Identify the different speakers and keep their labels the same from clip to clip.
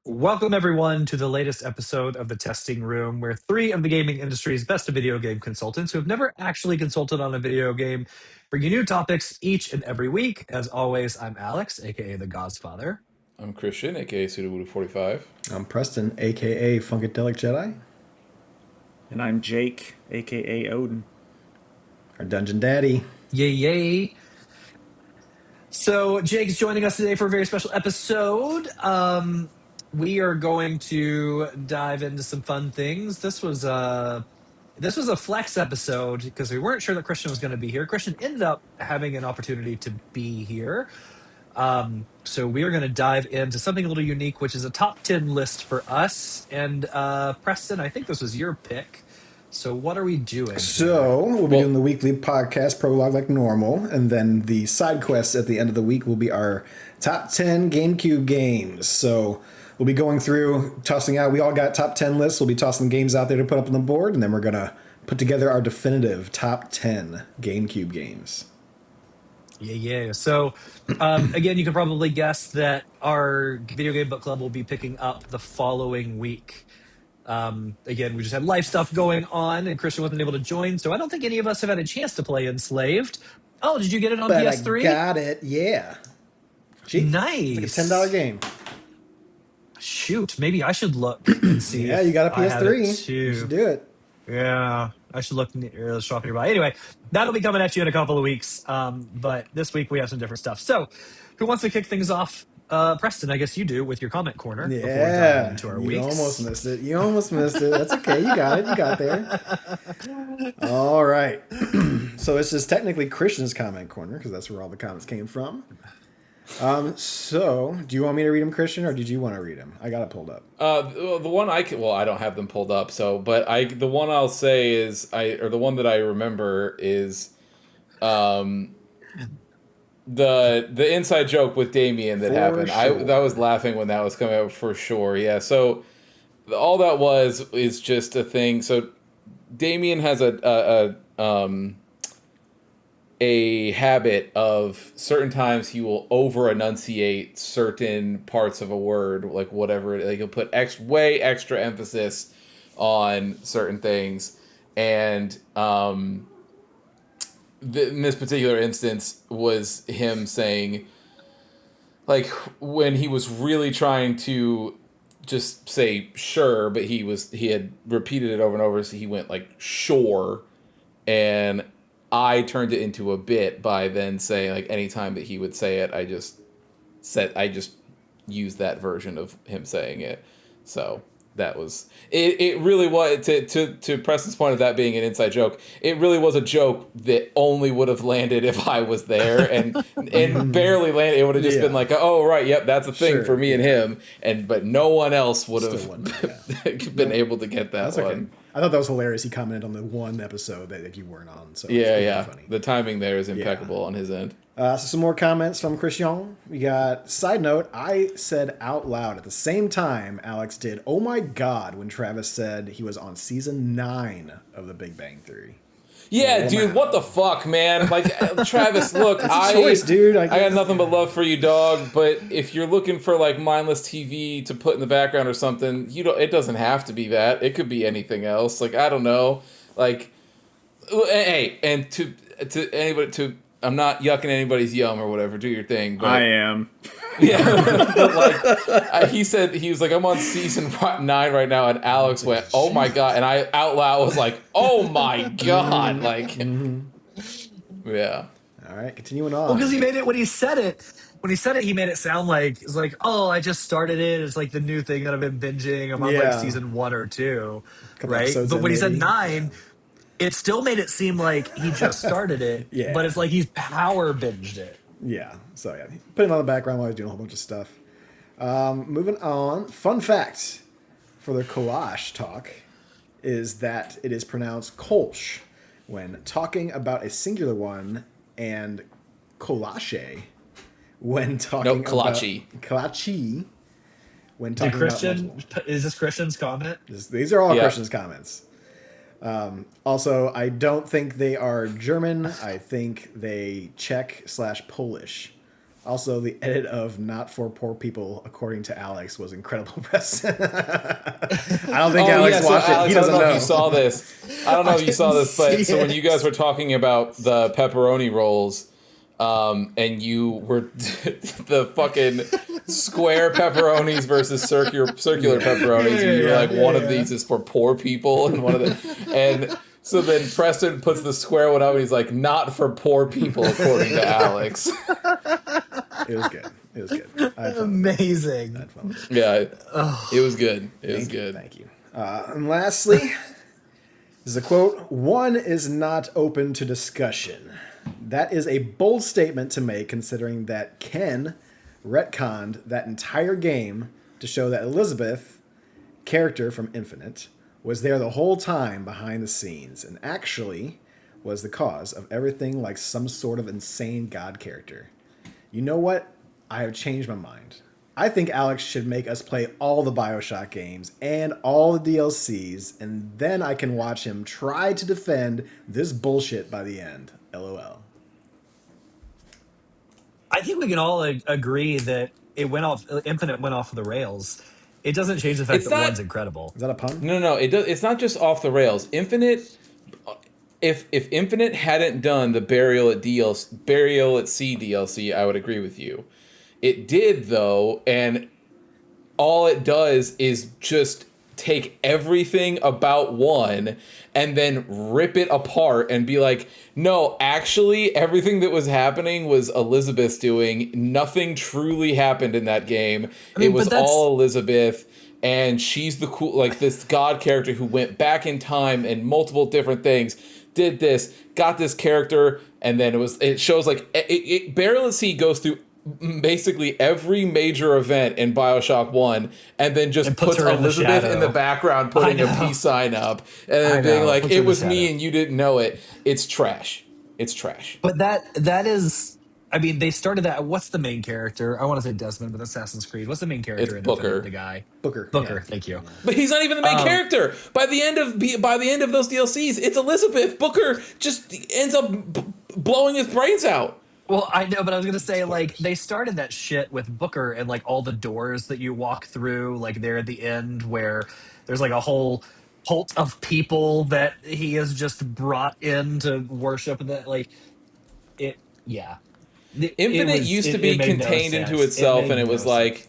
Speaker 1: Welcome, everyone, to the latest episode of The Testing Room, where three of the gaming industry's best video game consultants who have never actually consulted on a video game bring you new topics each and every week. As always, I'm Alex, aka The Godfather.
Speaker 2: I'm Christian, aka Sudawoodoo45.
Speaker 3: I'm Preston, aka Funkadelic Jedi.
Speaker 4: And I'm Jake, aka Odin.
Speaker 3: Our Dungeon Daddy.
Speaker 1: Yay, yay. So, Jake's joining us today for a very special episode. We are going to dive into some fun things. This was a flex episode because we weren't sure that Christian was going to be here. Christian ended up having an opportunity to be here. So we are going to dive into something a little unique, which is a top 10 list for us. And Preston, I think this was your pick. So what are we doing?
Speaker 3: So we'll be doing the weekly podcast Prologue like normal. And then the side quests at the end of the week will be our top 10 GameCube games. So we'll be going through, tossing out. We all got top 10 lists. We'll be tossing games out there to put up on the board. And then we're going to put together our definitive top 10 GameCube games.
Speaker 1: Yeah. So, again, you can probably guess that our Video Game Book Club will be picking up the following week. Again, we just had life stuff going on, and Christian wasn't able to join, so I don't think any of us have had a chance to play Enslaved. Oh, did you get it on PS3?
Speaker 3: I got it, yeah.
Speaker 1: Cheap. Nice.
Speaker 3: It's like a $10 game.
Speaker 1: Shoot, maybe I should look and see.
Speaker 3: Yeah, you got a PS3. You should do it.
Speaker 1: Yeah, I should look near the shop nearby. Anyway, that'll be coming at you in a couple of weeks. But this week we have some different stuff. So, who wants to kick things off? Preston, I guess you do with your comment corner.
Speaker 3: Yeah,
Speaker 1: before we dive into our weeks.
Speaker 3: Almost missed it. You almost missed it. That's okay. You got it. You got there. All right. So this is technically Christian's comment corner because that's where all the comments came from. So do you want me to read them, Christian, or did you want to read them? I got it pulled up.
Speaker 2: The one I can, well, I don't have them pulled up. So, but the one I'll say is or the one that I remember is, the inside joke with Damien that happened. Sure. I was laughing when that was coming up for sure. Yeah. So all that is just a thing. So Damien has a habit of certain times he will over enunciate certain parts of a word, like whatever, like he'll put way extra emphasis on certain things. And, in this particular instance was him saying, like, when he was really trying to just say sure, but he had repeated it over and over, so he went like sure, and I turned it into a bit by then saying, like, anytime that he would say it, I just used that version of him saying it. So that was it really was, to Preston's point of that being an inside joke, it really was a joke that only would have landed if I was there, and barely landed. It would have just been like, oh right, yep, that's a thing for me and him, but no one else would have been able to get that one.
Speaker 3: Okay. I thought that was hilarious. He commented on the one episode that you weren't on. So
Speaker 2: yeah. Funny. The timing there is impeccable on his end.
Speaker 3: So some more comments from Christian. We got, side note, I said out loud at the same time Alex did, oh my God, when Travis said he was on season 9 of The Big Bang Theory.
Speaker 2: Yeah, dude, what the fuck, man? Like, Travis, look,
Speaker 3: that's a choice, dude.
Speaker 2: I got nothing but love for you, dog. But if you're looking for like mindless TV to put in the background or something, it doesn't have to be that. It could be anything else. Like, I don't know. Like, hey, and to anybody, I'm not yucking anybody's yum or whatever. Do your thing. But,
Speaker 4: I am.
Speaker 2: Yeah, but like he said, he was like, I'm on season 9 right now, and Alex went, "Oh my God!" and I out loud was like, "Oh my God!" Like, yeah.
Speaker 3: All right, continuing on.
Speaker 1: Well, because he made it when he said it. When he said it, he made it sound like it's like, oh, I just started it. It's like the new thing that I've been binging. I'm on like season 1 or 2, right? But when he said 9. It still made it seem like he just started it, but it's like he's power binged it.
Speaker 3: Yeah, so yeah, putting it on the background while I was doing a whole bunch of stuff. Moving on, fun fact for the Kolash talk is that it is pronounced Kolsch when talking about a singular one, and Kolashe when talking
Speaker 2: Kolachi.
Speaker 3: about Kolachi when talking about
Speaker 1: is this Christian's comment?
Speaker 3: These are all Christian's comments. Also, I don't think they are German. I think they Czech/Polish Also, the edit of "Not for Poor People," according to Alex, was incredible press. I don't think Alex watched it. He
Speaker 2: Alex, I don't
Speaker 3: doesn't
Speaker 2: know
Speaker 3: know.
Speaker 2: if you saw this. I don't know if you saw this, but so when you guys
Speaker 1: were
Speaker 2: were talking about the pepperoni rolls, and you were the fucking square pepperonis versus circular pepperonis, and you were like, one of these is for poor people, and one of the and. So then Preston puts the square one up, and he's like, "Not for poor people," according to Alex.
Speaker 3: It was good. It was good. I had fun.
Speaker 1: amazing.
Speaker 3: I had fun with it.
Speaker 2: Yeah, it was good. It was good.
Speaker 3: Thank you. And lastly, this is a quote: "One is not open to discussion." That is a bold statement to make, considering that Ken retconned that entire game to show that Elizabeth, character from Infinite, was there the whole time behind the scenes and actually was the cause of everything, like some sort of insane god character. You know what? I have changed my mind. I think Alex should make us play all the BioShock games and all the DLCs, and then I can watch him try to defend this bullshit by the end. LOL.
Speaker 1: I think we can all agree that Infinite went off the rails. It doesn't change the fact
Speaker 2: It's
Speaker 1: that
Speaker 2: not-
Speaker 1: one's incredible.
Speaker 3: Is that a pun?
Speaker 2: No, it does. It's not just off the rails. Infinite. If Infinite hadn't done the Burial at Sea DLC, I would agree with you. It did though, and all it does is just take everything about one and then rip it apart and be like, no, actually everything that was happening was Elizabeth's doing. Nothing truly happened in that game. It was all Elizabeth, and she's the cool, like, this god character who went back in time and multiple different things, did this, got this character, and then it shows like Burial at Sea goes through basically every major event in BioShock 1 and then just puts
Speaker 1: her in the
Speaker 2: Elizabeth in the
Speaker 1: shadow.
Speaker 2: background putting a peace sign up and then being like,
Speaker 1: Puts her
Speaker 2: it
Speaker 1: in the
Speaker 2: was me
Speaker 1: shadow.
Speaker 2: and you didn't know it. It's trash. It's trash.
Speaker 1: But that is, I mean, they started that. What's the main character? I want to say Desmond with Assassin's Creed. What's the main character
Speaker 2: It's
Speaker 1: in
Speaker 2: Booker.
Speaker 1: Infinite, the guy?
Speaker 3: Booker.
Speaker 1: Booker,
Speaker 3: Yeah.
Speaker 1: thank you.
Speaker 2: But he's not even the main character. By the end of those DLCs, it's Elizabeth. Booker just ends up blowing his brains out.
Speaker 1: Well, I know, but I was gonna say, like, they started that shit with Booker and like all the doors that you walk through, like there at the end where there's like a whole cult of people that he has just brought in to worship, and that like it, yeah.
Speaker 2: Infinite used to be contained into itself, and it was like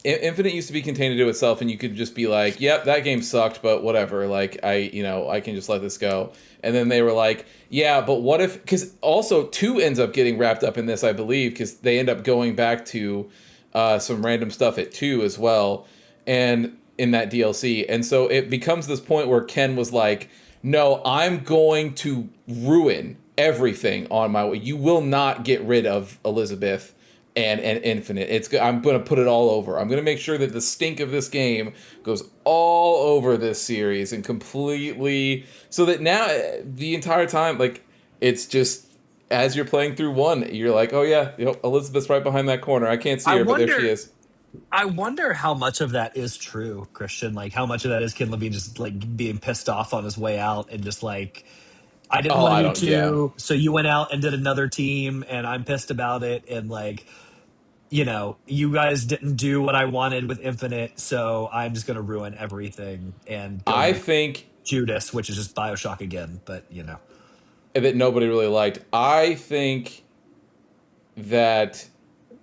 Speaker 2: Infinite used to be contained into itself, and you could just be like, "Yep, that game sucked, but whatever. Like, I can just let this go." And then they were like, "Yeah, but what if?" Because also 2 ends up getting wrapped up in this, I believe, because they end up going back to some random stuff at 2 as well, and in that DLC, and so it becomes this point where Ken was like, "No, I'm going to ruin everything on my way. You will not get rid of Elizabeth." And Infinite. I'm going to put it all over. I'm going to make sure that the stink of this game goes all over this series and completely, so that now the entire time, like, it's just as you're playing through 1, you're like, oh yeah, Elizabeth's right behind that corner. I can't see her, but there she is.
Speaker 1: I wonder how much of that is true, Christian. Like, how much of that is Ken Levine just like being pissed off on his way out and just like, I didn't want you to, so you went out and did another team, and I'm pissed about it, and like, you guys didn't do what I wanted with Infinite, so I'm just going to ruin everything and go
Speaker 2: I think
Speaker 1: Judas, which is just BioShock again, but
Speaker 2: that nobody really liked. I think that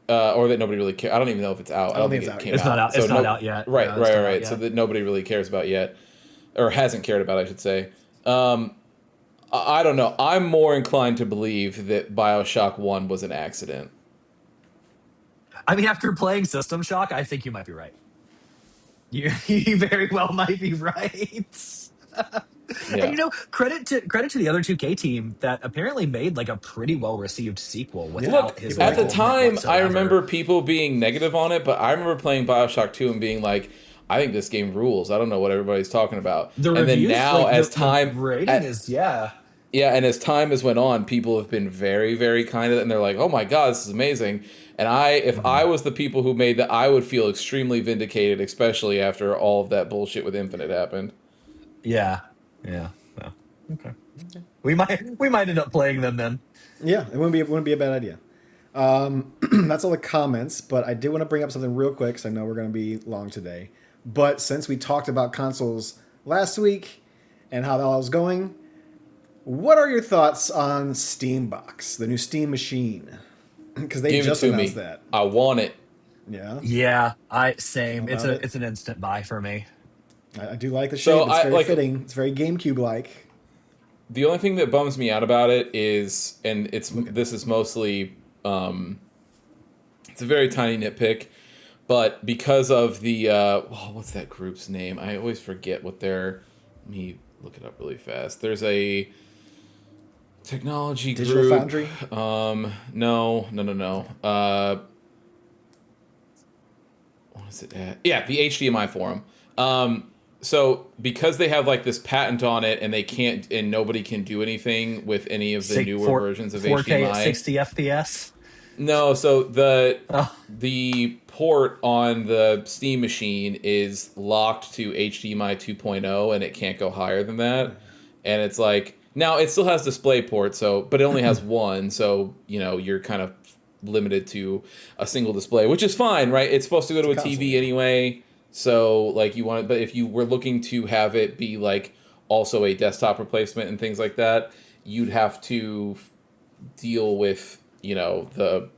Speaker 2: or that nobody really cares. I don't even know if it's out. I don't think it came out.
Speaker 1: It's not out.
Speaker 2: So
Speaker 1: it's not out yet.
Speaker 2: Right,
Speaker 1: No, it's not out
Speaker 2: right.
Speaker 1: yet.
Speaker 2: So that nobody really cares about yet, or hasn't cared about, I should say. I don't know. I'm more inclined to believe that BioShock 1 was an accident.
Speaker 1: I mean, after playing System Shock, I think you might be right. You very well might be right.
Speaker 2: Yeah.
Speaker 1: And credit to the other 2K team that apparently made like a pretty well received sequel without
Speaker 2: Look,
Speaker 1: his
Speaker 2: at the
Speaker 1: involvement
Speaker 2: time, I
Speaker 1: whatsoever.
Speaker 2: remember people being negative on it, but I remember playing BioShock 2 and being like, I think this game rules. I don't know what everybody's talking about.
Speaker 1: The
Speaker 2: and
Speaker 1: reviews,
Speaker 2: then now,
Speaker 1: like,
Speaker 2: as
Speaker 1: the
Speaker 2: time
Speaker 1: rating is
Speaker 2: yeah, and as time has went on, people have been very, very kind of it, and they're like, "Oh my god, this is amazing." And if I was the people who made that, I would feel extremely vindicated, especially after all of that bullshit with Infinite happened.
Speaker 1: Yeah. Okay. We might end up playing them then.
Speaker 3: Yeah, it wouldn't be a bad idea. That's all the comments, but I did want to bring up something real quick because I know we're going to be long today. But since we talked about consoles last week and how that was going, what are your thoughts on Steambox, the new Steam machine? Because they
Speaker 2: Give it
Speaker 3: just
Speaker 2: to
Speaker 3: announced
Speaker 2: me.
Speaker 3: that.
Speaker 2: I want it.
Speaker 3: Yeah,
Speaker 1: Yeah, I
Speaker 3: how
Speaker 1: same.
Speaker 3: about it?
Speaker 1: It's an instant buy for me.
Speaker 3: I do like the
Speaker 2: So
Speaker 3: shape. It's
Speaker 2: I
Speaker 3: very
Speaker 2: like
Speaker 3: fitting. It's very GameCube-like.
Speaker 2: the only thing that bums me out about it is, and
Speaker 3: Look at
Speaker 2: this is mostly, it's a very tiny nitpick, but because of the what's that group's name? I always forget what their. Let me look it up really fast. There's a technology
Speaker 3: Digital
Speaker 2: group.
Speaker 3: Foundry.
Speaker 2: No. What is it at? Yeah, the HDMI forum. So because they have like this patent on it, and they can't, and nobody can do anything with any of the newer versions of
Speaker 1: 4K at
Speaker 2: HDMI.
Speaker 1: 60 FPS.
Speaker 2: No, so
Speaker 1: Oh,
Speaker 2: the port on the Steam machine is locked to HDMI 2.0, and it can't go higher than that. And it's like, now it still has DisplayPort, so, but it only has one, so you're kind of limited to a single display, which is fine, right? It's supposed to go to a
Speaker 3: console,
Speaker 2: TV
Speaker 3: yeah.
Speaker 2: anyway, so like you want it, but if you were looking to have it be like also a desktop replacement and things like that, you'd have to deal with the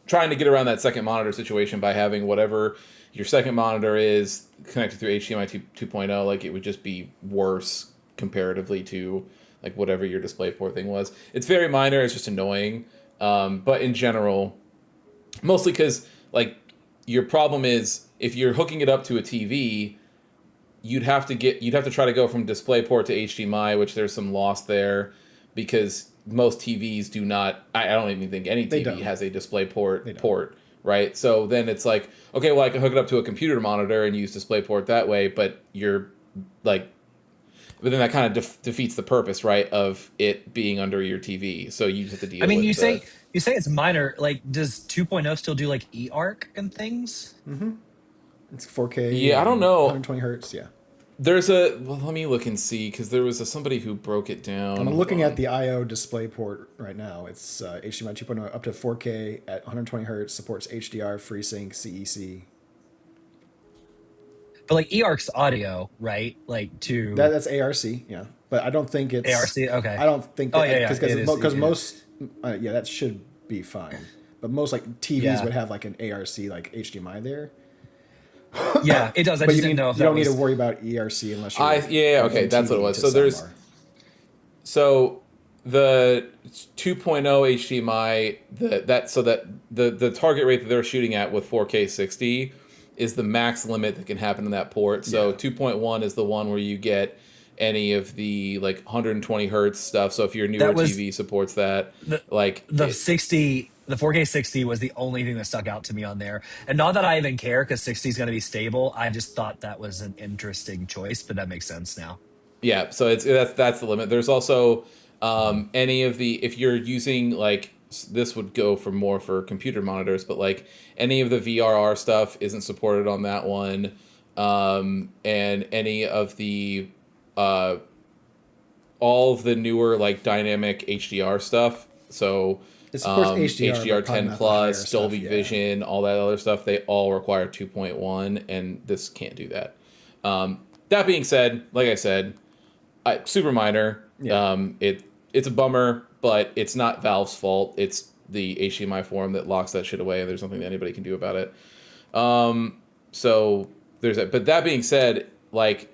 Speaker 2: trying to get around that second monitor situation by having whatever your second monitor is connected through HDMI 2.0. Like, it would just be worse comparatively to like whatever your DisplayPort thing was. It's very minor. It's just annoying. But in general, mostly because like your problem is if you're hooking it up to a TV, you'd have to try to go from DisplayPort to HDMI, which there's some loss there because most TVs do not. I don't even think any
Speaker 3: They
Speaker 2: TV
Speaker 3: don't.
Speaker 2: has a DisplayPort port, right? So then it's like, okay, well, I can hook it up to a computer monitor and use DisplayPort that way, but you're like, but then that kind of defeats the purpose, right, of it being under your TV. So you just have to deal
Speaker 1: I mean,
Speaker 2: with
Speaker 1: you say it's minor. Like, does 2.0 still do like eARC and things?
Speaker 3: It's 4K
Speaker 2: Yeah, I don't
Speaker 3: and
Speaker 2: know.
Speaker 3: 120 hertz. Yeah.
Speaker 2: Well, let me look and see, because there was somebody who broke it down.
Speaker 3: I'm looking
Speaker 2: Hold
Speaker 3: at the I/O display port right now. It's HDMI 2.0 up to 4K at 120 hertz. Supports HDR, FreeSync, CEC.
Speaker 1: But like eARC's audio, right? Like to
Speaker 3: That's ARC. Yeah, but I don't think it's.
Speaker 1: ARC. Okay.
Speaker 3: I don't think
Speaker 1: Oh
Speaker 3: that
Speaker 1: yeah, yeah. It is.
Speaker 3: because most. Yeah, that should be fine. But most like TVs
Speaker 1: Yeah.
Speaker 3: would have like an ARC like HDMI there.
Speaker 1: Yeah, it does. I
Speaker 3: But
Speaker 1: just didn't know if
Speaker 3: you
Speaker 1: that
Speaker 3: don't need
Speaker 1: was.
Speaker 3: to worry about ERC unless you're.
Speaker 2: Okay, that's what it was.
Speaker 3: to
Speaker 2: So there's
Speaker 3: soundbar.
Speaker 2: so the 2.0 HDMI the target rate that they're shooting at with 4K 60 is the max limit that can happen in that port. So
Speaker 3: Yeah.
Speaker 2: 2.1 is the one where you get any of the like 120 hertz stuff. So if your newer
Speaker 1: That was
Speaker 2: TV supports that,
Speaker 1: the
Speaker 2: like
Speaker 1: the 60. The 4K 60 was the only thing that stuck out to me on there. And not that I even care because 60 is going to be stable. I just thought that was an interesting choice, but that makes sense now.
Speaker 2: yeah, so that's the limit. There's also any of the, if you're using like this would go for more for computer monitors, but like any of the VRR stuff isn't supported on that one, and any of the all of the newer like dynamic HDR stuff. So
Speaker 3: It supports HDR, but
Speaker 2: HDR
Speaker 3: probably
Speaker 2: 10
Speaker 3: not the
Speaker 2: plus,
Speaker 3: higher
Speaker 2: Dolby
Speaker 3: stuff, yeah.
Speaker 2: Vision, all that other stuff, they all require 2.1, and this can't do that. That being said, like I said, super minor.
Speaker 3: Yeah.
Speaker 2: It's a bummer, but it's not Valve's fault. It's the HDMI forum that locks that shit away, and there's nothing that anybody can do about it. So there's that. But that being said, like,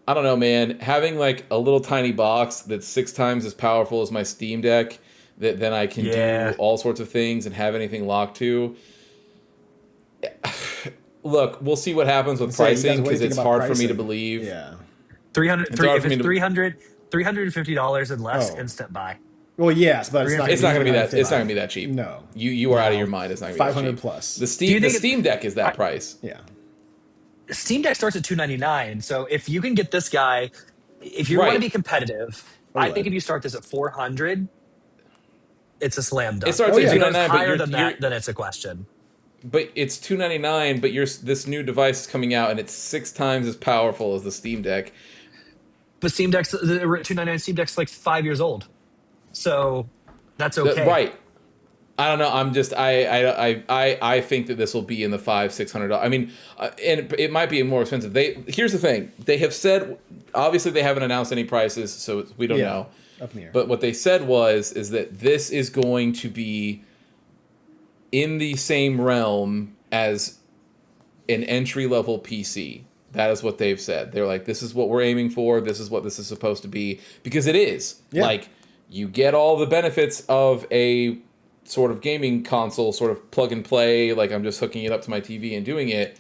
Speaker 2: I don't know, man. Having like a little tiny box that's 6 times as powerful as my Steam Deck, that then I can
Speaker 1: Yeah.
Speaker 2: do all sorts of things and have anything locked to. Look, we'll see what happens with
Speaker 3: So, you guys,
Speaker 2: pricing,
Speaker 3: what do you
Speaker 2: because
Speaker 3: think
Speaker 2: it's
Speaker 3: about
Speaker 2: hard for me to
Speaker 3: pricing?
Speaker 2: believe.
Speaker 3: Yeah.
Speaker 1: 300,
Speaker 2: It's hard
Speaker 1: if
Speaker 2: for me
Speaker 1: it's
Speaker 2: to-
Speaker 1: 300, $350 and less,
Speaker 3: Oh.
Speaker 1: instant buy.
Speaker 3: Well, yes, but it's not.
Speaker 2: It's not gonna be that.
Speaker 3: 350.
Speaker 2: It's not gonna be that cheap.
Speaker 3: No.
Speaker 2: You are out of
Speaker 1: No.
Speaker 2: your mind. It's not gonna be that
Speaker 3: 500
Speaker 2: cheap.
Speaker 3: plus.
Speaker 2: The
Speaker 1: Do you think
Speaker 2: Steam Deck is that price.
Speaker 3: Yeah.
Speaker 1: Steam Deck starts at $299. So if you can get this guy, if you want to
Speaker 2: Right.
Speaker 1: be competitive, I think if you start this at 400, it's a slam dunk.
Speaker 2: It starts
Speaker 3: Oh,
Speaker 2: at
Speaker 3: yeah.
Speaker 1: If it goes
Speaker 2: 299, but
Speaker 1: higher
Speaker 2: you're,
Speaker 1: than that, then it's a question.
Speaker 2: but it's $299. But this new device is coming out, and it's 6 times as powerful as the Steam Deck.
Speaker 1: But the $299 Steam Deck's like 5 years old, so that's okay.
Speaker 2: Right. I don't know. I'm just I think that this will be in the $500-$600. I mean, and it might be more expensive. Here's the thing. They have said, obviously they haven't announced any prices, so we don't know.
Speaker 3: Up in the air.
Speaker 2: But what they said is that this is going to be in the same realm as an entry level PC. That is what they've said. They're like, this is what we're aiming for. This is what this is supposed to be, because it is.
Speaker 3: Yeah.
Speaker 2: Like, you get all the benefits of a sort of gaming console, sort of plug and play, like I'm just hooking it up to my TV and doing it,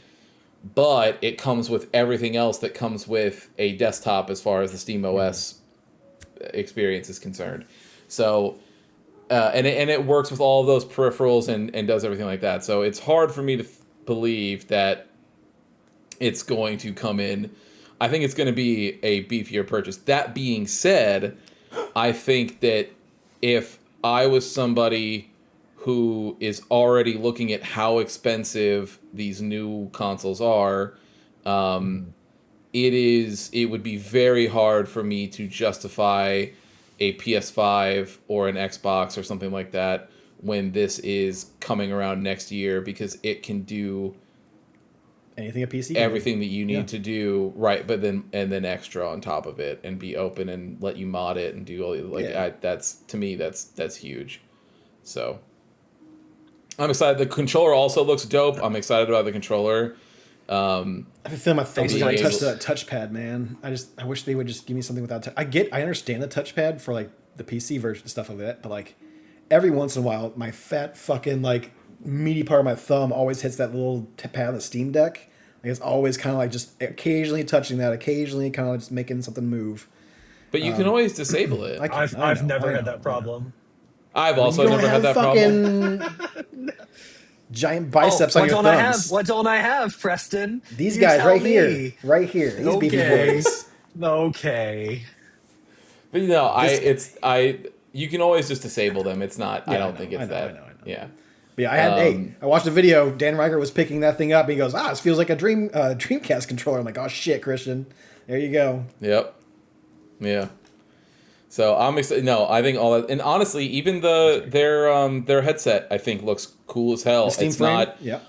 Speaker 2: but it comes with everything else that comes with a desktop as far as the Steam OS experience is concerned. So, and it works with all of those peripherals and does everything like that. So it's hard for me to believe that it's going to come in. I think it's going to be a beefier purchase. That being said, I think that if I was somebody who is already looking at how expensive these new consoles are, it would be very hard for me to justify a PS5 or an Xbox or something like that when this is coming around next year, because it can do
Speaker 3: Anything a PC?
Speaker 2: everything that you need to do, right? But then extra on top of it, and be open and let you mod it and do all that's, to me, that's huge. So I'm excited. The controller also looks dope. I'm excited about the controller.
Speaker 3: I can feel my thumbs
Speaker 2: Being
Speaker 3: like I
Speaker 2: able-
Speaker 3: touch that touchpad, man. I wish they would just give me something without. I understand the touchpad for like the PC version stuff of it, but like every once in a while, my fat fucking like meaty part of my thumb always hits that little pad on the Steam Deck. Like it's always kind of like just occasionally touching that, occasionally kind of just making something move.
Speaker 2: But you can always disable it.
Speaker 1: I've never had that problem.
Speaker 2: I've also
Speaker 3: You don't
Speaker 2: never had that
Speaker 3: have
Speaker 2: problem.
Speaker 3: fucking giant biceps on your thumbs.
Speaker 1: What don't I have, Preston?
Speaker 3: These
Speaker 1: You
Speaker 3: guys
Speaker 1: tell
Speaker 3: right
Speaker 1: me.
Speaker 3: here, right here. These beefy
Speaker 1: Okay.
Speaker 3: boys.
Speaker 1: Okay.
Speaker 2: But you can always just disable them. It's not. I don't think it's that.
Speaker 3: I know.
Speaker 2: Yeah.
Speaker 3: But yeah, I watched a video. Dan Riker was picking that thing up. And he goes, "This feels like a Dreamcast controller." I'm like, "Oh shit, Christian, there you go."
Speaker 2: Yep. Yeah. So I'm excited. No, I think all that, and honestly, even their headset, I think, looks cool as hell.
Speaker 3: The Steam
Speaker 2: It's
Speaker 3: frame?
Speaker 2: not.
Speaker 3: Yeah.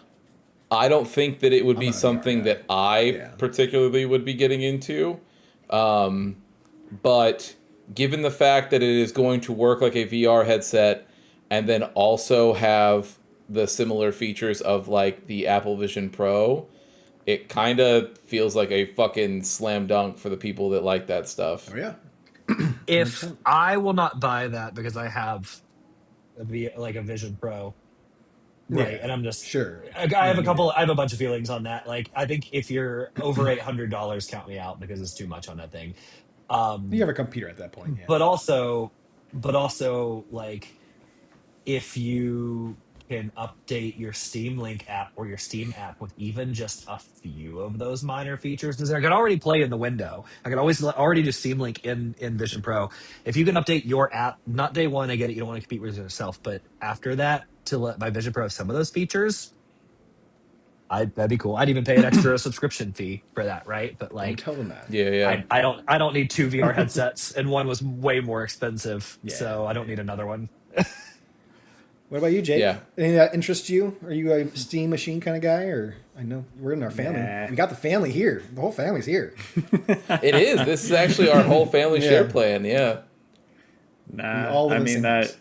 Speaker 2: I don't think that it would be
Speaker 3: not a VR
Speaker 2: something
Speaker 3: guy.
Speaker 2: that I
Speaker 3: Yeah.
Speaker 2: particularly would be getting into. But given the fact that it is going to work like a VR headset, and then also have the similar features of like the Apple Vision Pro, it kind of feels like a fucking slam dunk for the people that like that stuff.
Speaker 3: Oh yeah.
Speaker 1: If I will not buy that because I have a Vision Pro, right?
Speaker 3: Yeah,
Speaker 1: And I'm just
Speaker 3: sure.
Speaker 1: I have I have a bunch of feelings on that. Like, I think if you're over $800, count me out, because it's too much on that thing.
Speaker 3: You have a computer at that point. Yeah.
Speaker 1: But also, like, if you can update your Steam Link app or your Steam app with even just a few of those minor features, because I could already play in the window. I could already do Steam Link in Vision Pro. If you can update your app, not day one, I get it, you don't want to compete with yourself, but after that, to let my Vision Pro have some of those features, that'd be cool. I'd even pay an extra subscription fee for that, right? But
Speaker 3: Don't
Speaker 1: like,
Speaker 3: tell them that.
Speaker 2: Yeah.
Speaker 1: I don't need two VR headsets, and one was way more expensive, so I don't need another one.
Speaker 3: What about you, Jake?
Speaker 2: Yeah.
Speaker 3: Anything that interests you? Are you a Steam machine kind of guy, or I know we're in our family.
Speaker 4: Nah.
Speaker 3: We got the family here. The whole family's here.
Speaker 2: It is. This is actually our whole family
Speaker 3: Yeah.
Speaker 2: share plan. Yeah.
Speaker 4: Nah,
Speaker 3: all live
Speaker 4: I
Speaker 3: in the
Speaker 4: mean
Speaker 3: same
Speaker 4: that.
Speaker 3: house.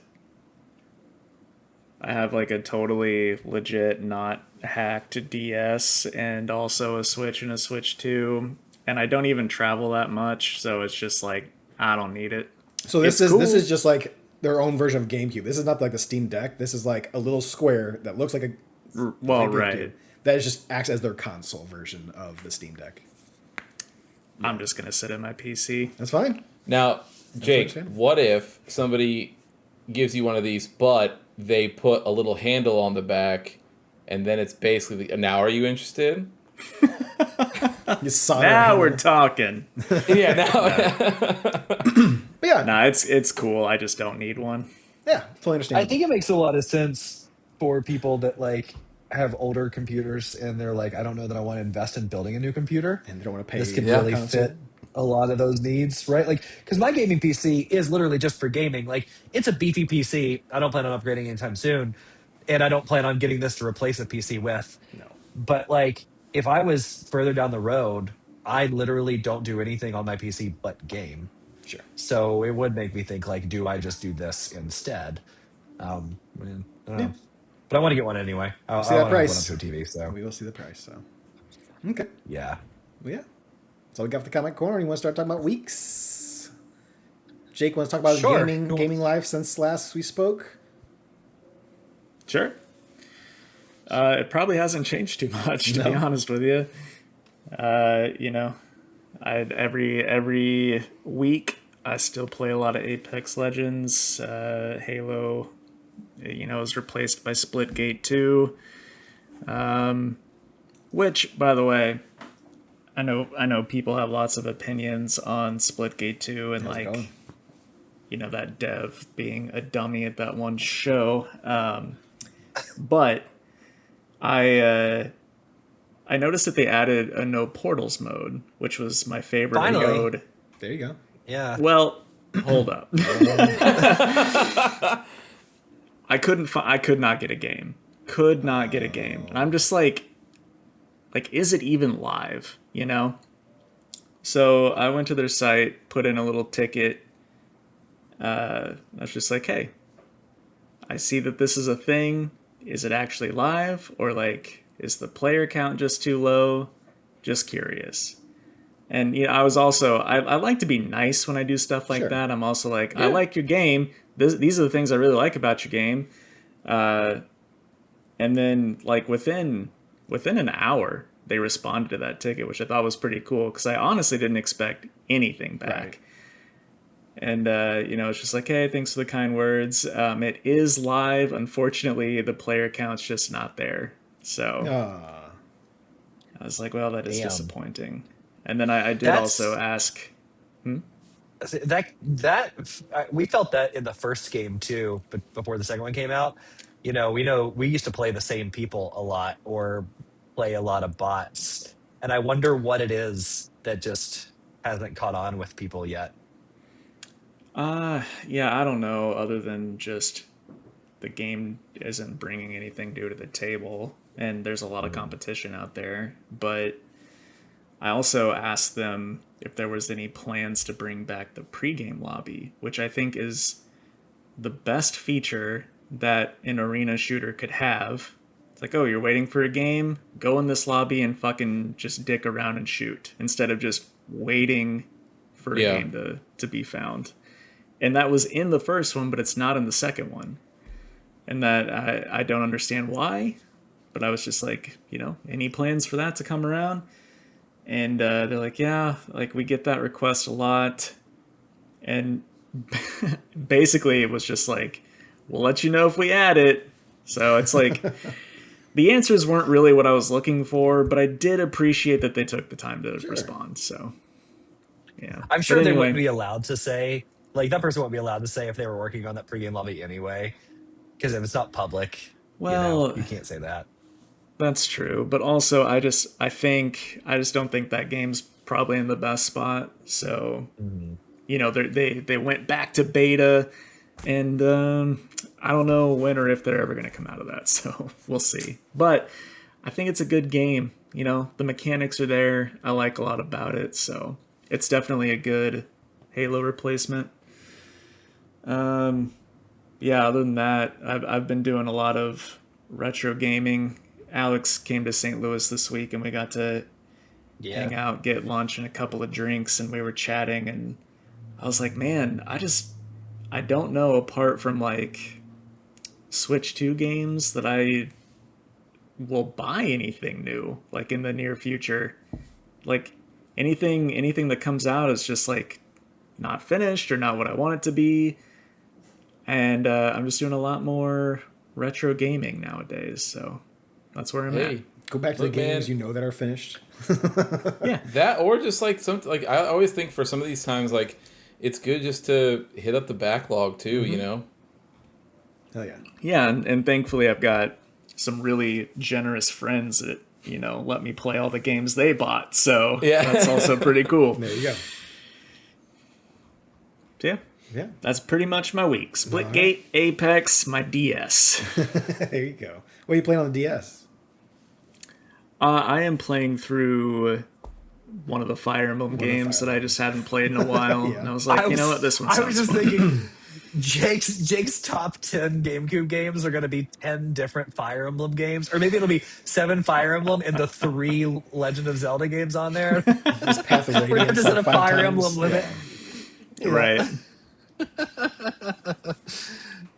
Speaker 4: I have like a totally legit, not hacked DS, and also a Switch and a Switch 2, and I don't even travel that much, so it's just like I don't need it.
Speaker 3: So this
Speaker 4: It's
Speaker 3: is
Speaker 4: cool.
Speaker 3: just like their own version of GameCube. This is not like the Steam Deck. This is like a little square that looks like a
Speaker 4: Well,
Speaker 3: like GameCube.
Speaker 4: right.
Speaker 3: That is just acts as their console version of the Steam Deck.
Speaker 4: I'm just gonna sit in my PC.
Speaker 3: That's fine.
Speaker 2: Now, Jake,
Speaker 3: understandable.
Speaker 2: what if somebody gives you one of these, but they put a little handle on the back, and then it's basically now? Are you interested?
Speaker 3: You solder
Speaker 4: Now
Speaker 3: handle.
Speaker 4: we're talking.
Speaker 2: Yeah. Now.
Speaker 3: But yeah,
Speaker 4: Nah, it's cool. I just don't need one.
Speaker 3: yeah, totally understand.
Speaker 1: I think it makes a lot of sense for people that like have older computers and they're like, I don't know that I want to invest in building a new computer.
Speaker 3: and they don't want to pay.
Speaker 1: This could
Speaker 3: for a
Speaker 1: really
Speaker 3: console.
Speaker 1: fit. a lot of those needs, right? Like, because my gaming PC is literally just for gaming. Like, it's a beefy PC. I don't plan on upgrading anytime soon, and I don't plan on getting this to replace a PC with.
Speaker 3: No.
Speaker 1: But like, if I was further down the road, I literally don't do anything on my PC but game.
Speaker 3: Sure.
Speaker 1: So it would make me think like, do I just do this instead? Man, I don't
Speaker 3: Yeah.
Speaker 1: know. But I want to get one anyway.
Speaker 3: See
Speaker 1: I
Speaker 3: that
Speaker 1: want to hook one up
Speaker 3: price.
Speaker 1: to a TV. So
Speaker 3: We will see the price. So, okay.
Speaker 1: yeah.
Speaker 3: Well, yeah. So we got the comic corner. You want to start talking about weeks? Jake wants to talk about his
Speaker 1: Sure.
Speaker 3: gaming life since last we spoke.
Speaker 4: Sure. It probably hasn't changed too much, to be honest with you. You know, every week I still play a lot of Apex Legends. Halo, you know, is replaced by Splitgate 2. Which, by the way, I know people have lots of opinions on Splitgate 2 and
Speaker 3: How's it
Speaker 4: like,
Speaker 3: going?
Speaker 4: you know, that dev being a dummy at that one show. But I noticed that they added a no portals mode, which was my favorite
Speaker 1: Finally.
Speaker 4: mode.
Speaker 3: There you go.
Speaker 1: Yeah.
Speaker 4: Well, hold up. I could not get a game. Could not get a game. And I'm just like, is it even live? You know? So I went to their site, put in a little ticket. I was just like, hey, I see that this is a thing. Is it actually live? Or like, is the player count just too low? Just curious. And you know, I was also, I like to be nice when I do stuff like
Speaker 3: Sure.
Speaker 4: that. I'm also like, I like your game. These are the things I really like about your game. And then like within an hour, they responded to that ticket, which I thought was pretty cool because I honestly didn't expect anything back.
Speaker 3: Right.
Speaker 4: And, you know, it's just like, hey, thanks for the kind words. It is live. Unfortunately, the player count's just not there. So I was like, well, that is
Speaker 1: Damn.
Speaker 4: disappointing. And then I did
Speaker 1: That's-
Speaker 4: also ask.
Speaker 1: We felt that in the first game too, but before the second one came out. You know, we used to play the same people a lot or play a lot of bots. And I wonder what it is that just hasn't caught on with people yet.
Speaker 4: Yeah, I don't know, other than just the game isn't bringing anything new to the table, and there's a lot of competition out there. But I also asked them if there was any plans to bring back the pregame lobby, which I think is the best feature that an arena shooter could have. It's like, oh, you're waiting for a game? Go in this lobby and fucking just dick around and shoot, instead of just waiting for a game to be found. And that was in the first one, but it's not in the second one. And that I don't understand why, but I was just like, you know, any plans for that to come around? And they're like, yeah, like we get that request a lot. And basically it was just like, we'll let you know if we add it. So it's like, the answers weren't really what I was looking for, but I did appreciate that they took the time to respond. So, yeah.
Speaker 1: I'm sure
Speaker 4: But
Speaker 1: they
Speaker 4: anyway,
Speaker 1: wouldn't be allowed to say, like, that person wouldn't be allowed to say if they were working on that pregame lobby anyway. Because if it's not public,
Speaker 4: well,
Speaker 1: you can't say that.
Speaker 4: that's true. But also, I just don't think that game's probably in the best spot. So, you know, they went back to beta, and I don't know when or if they're ever going to come out of that. So we'll see. But I think it's a good game. You know, the mechanics are there. I like a lot about it. So it's definitely a good Halo replacement. Yeah, other than that, I've been doing a lot of retro gaming. Alex came to St. Louis this week, and we got to hang out, get lunch and a couple of drinks, and we were chatting, and I was like, man, I don't know, apart from like Switch 2 games, that I will buy anything new like in the near future. Like anything that comes out is just like not finished or not what I want it to be. And I'm just doing a lot more retro gaming nowadays, so that's where I'm at.
Speaker 3: Go back to
Speaker 2: Look,
Speaker 3: the games
Speaker 2: man.
Speaker 3: you know that are finished.
Speaker 4: Yeah,
Speaker 2: That, or just like something like, I always think for some of these times, like it's good just to hit up the backlog too, you know?
Speaker 3: Hell yeah.
Speaker 4: yeah, and thankfully I've got some really generous friends that, you know, let me play all the games they bought, so
Speaker 2: Yeah.
Speaker 4: that's also pretty cool.
Speaker 3: There you go.
Speaker 4: Yeah.
Speaker 3: Yeah.
Speaker 4: That's pretty much my week. Splitgate, Apex, my DS.
Speaker 3: There you go. What are you playing on the DS?
Speaker 4: I am playing through one of the Fire Emblem games that I just hadn't played in a while.
Speaker 3: Yeah.
Speaker 4: And I was like, you know what, this one
Speaker 1: I
Speaker 4: sounds
Speaker 1: was just
Speaker 4: fun.
Speaker 1: thinking, Jake's top 10 GameCube games are going to be 10 different Fire Emblem games, or maybe it'll be 7 Fire Emblem and the 3 Legend of Zelda games on there.
Speaker 3: Just Path of
Speaker 1: We're gonna have
Speaker 3: Radiance
Speaker 1: to set
Speaker 3: like
Speaker 1: a
Speaker 3: 5
Speaker 1: Fire
Speaker 3: times.
Speaker 1: Emblem limit.
Speaker 3: Yeah.
Speaker 4: Right.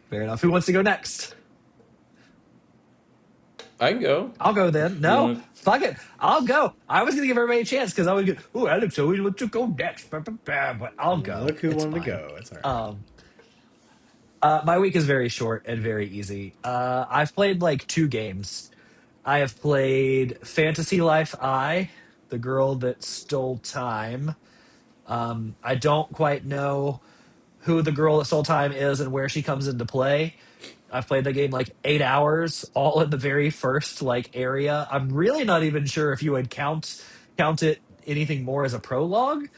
Speaker 1: Fair enough. Who wants to go next?
Speaker 2: I can go.
Speaker 1: I'll go then. No,
Speaker 2: wanna-
Speaker 1: fuck it. I'll go. I was gonna give everybody a chance because I would go. Oh, Alex always wants to go next, but I'll go.
Speaker 3: Look who
Speaker 1: It's
Speaker 3: wanted to
Speaker 1: fine.
Speaker 3: go. It's all right.
Speaker 1: My week is very short and very easy. I've played like 2 games. I have played Fantasy Life I, the girl that stole time. I don't quite know who the girl that stole time is and where she comes into play. I've played the game like 8 hours, all in the very first like area. I'm really not even sure if you would count it anything more as a prologue.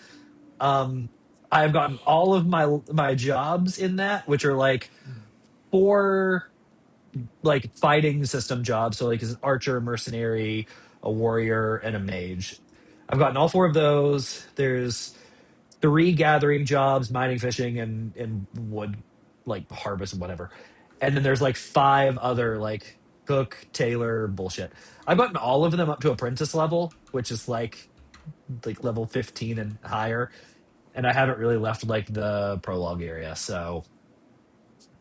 Speaker 1: I've gotten all of my jobs in that, which are like 4 like fighting system jobs. So like as an archer, a mercenary, a warrior, and a mage. I've gotten all 4 of those. There's 3 gathering jobs, mining, fishing, and wood, like harvest and whatever. And then there's like 5 other like cook, tailor, bullshit. I've gotten all of them up to apprentice level, which is like level 15 and higher. And I haven't really left like the prologue area. So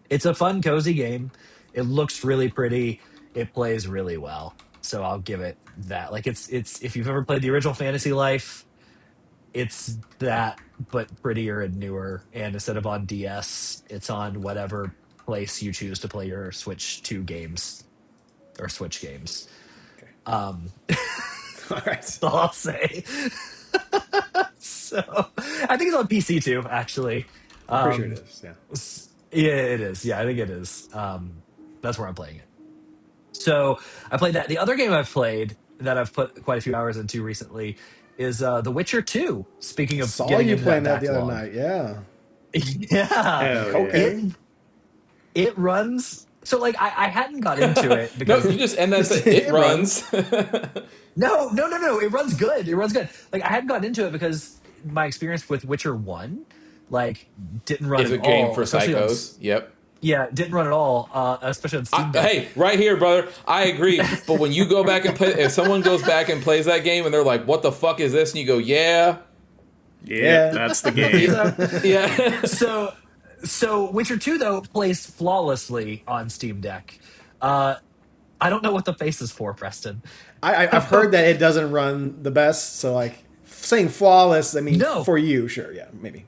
Speaker 1: it's a fun, cozy game. It looks really pretty. It plays really well. So I'll give it that. Like it's if you've ever played the original Fantasy Life, it's that but prettier and newer. And instead of on DS, it's on whatever place you choose to play your Switch 2 games or Switch games.
Speaker 3: Okay.
Speaker 1: Um,
Speaker 3: All right.
Speaker 1: that's all I'll say. So I think it's on PC too, actually.
Speaker 3: I'm pretty sure
Speaker 1: Um,
Speaker 3: it is. Yeah.
Speaker 1: yeah, it is. Yeah, I think it is. That's where I'm playing it. So I played that. The other game I've played that I've put quite a few hours into recently is The Witcher 2. Speaking of
Speaker 3: Saw
Speaker 1: getting
Speaker 3: you
Speaker 1: into
Speaker 3: playing
Speaker 1: that
Speaker 3: that the other
Speaker 1: backlog.
Speaker 3: night. Yeah.
Speaker 1: Yeah.
Speaker 4: Hell
Speaker 3: Okay.
Speaker 4: yeah.
Speaker 1: It runs. So like I hadn't got into it
Speaker 2: No,
Speaker 1: because
Speaker 2: you just end that. It runs.
Speaker 1: no. It runs good. It runs good. Like I hadn't gotten into it because my experience with Witcher 1 like didn't run
Speaker 2: It's
Speaker 1: at
Speaker 2: a game
Speaker 1: all,
Speaker 2: for
Speaker 1: especially on
Speaker 2: psychos. Yep.
Speaker 1: yeah, didn't run at all, especially on Steam Deck.
Speaker 2: Hey, right here, brother. I agree. But when you go back and play, if someone goes back and plays that game and they're like, "What the fuck is this?" and you go, "Yeah,
Speaker 4: Yeah, that's the game.
Speaker 1: So,
Speaker 2: yeah."
Speaker 1: so Witcher 2 though plays flawlessly on Steam Deck. I don't know what the face is for, Preston.
Speaker 3: I've heard that it doesn't run the best. So like saying flawless, I mean
Speaker 1: No.
Speaker 3: for you, sure, yeah, maybe.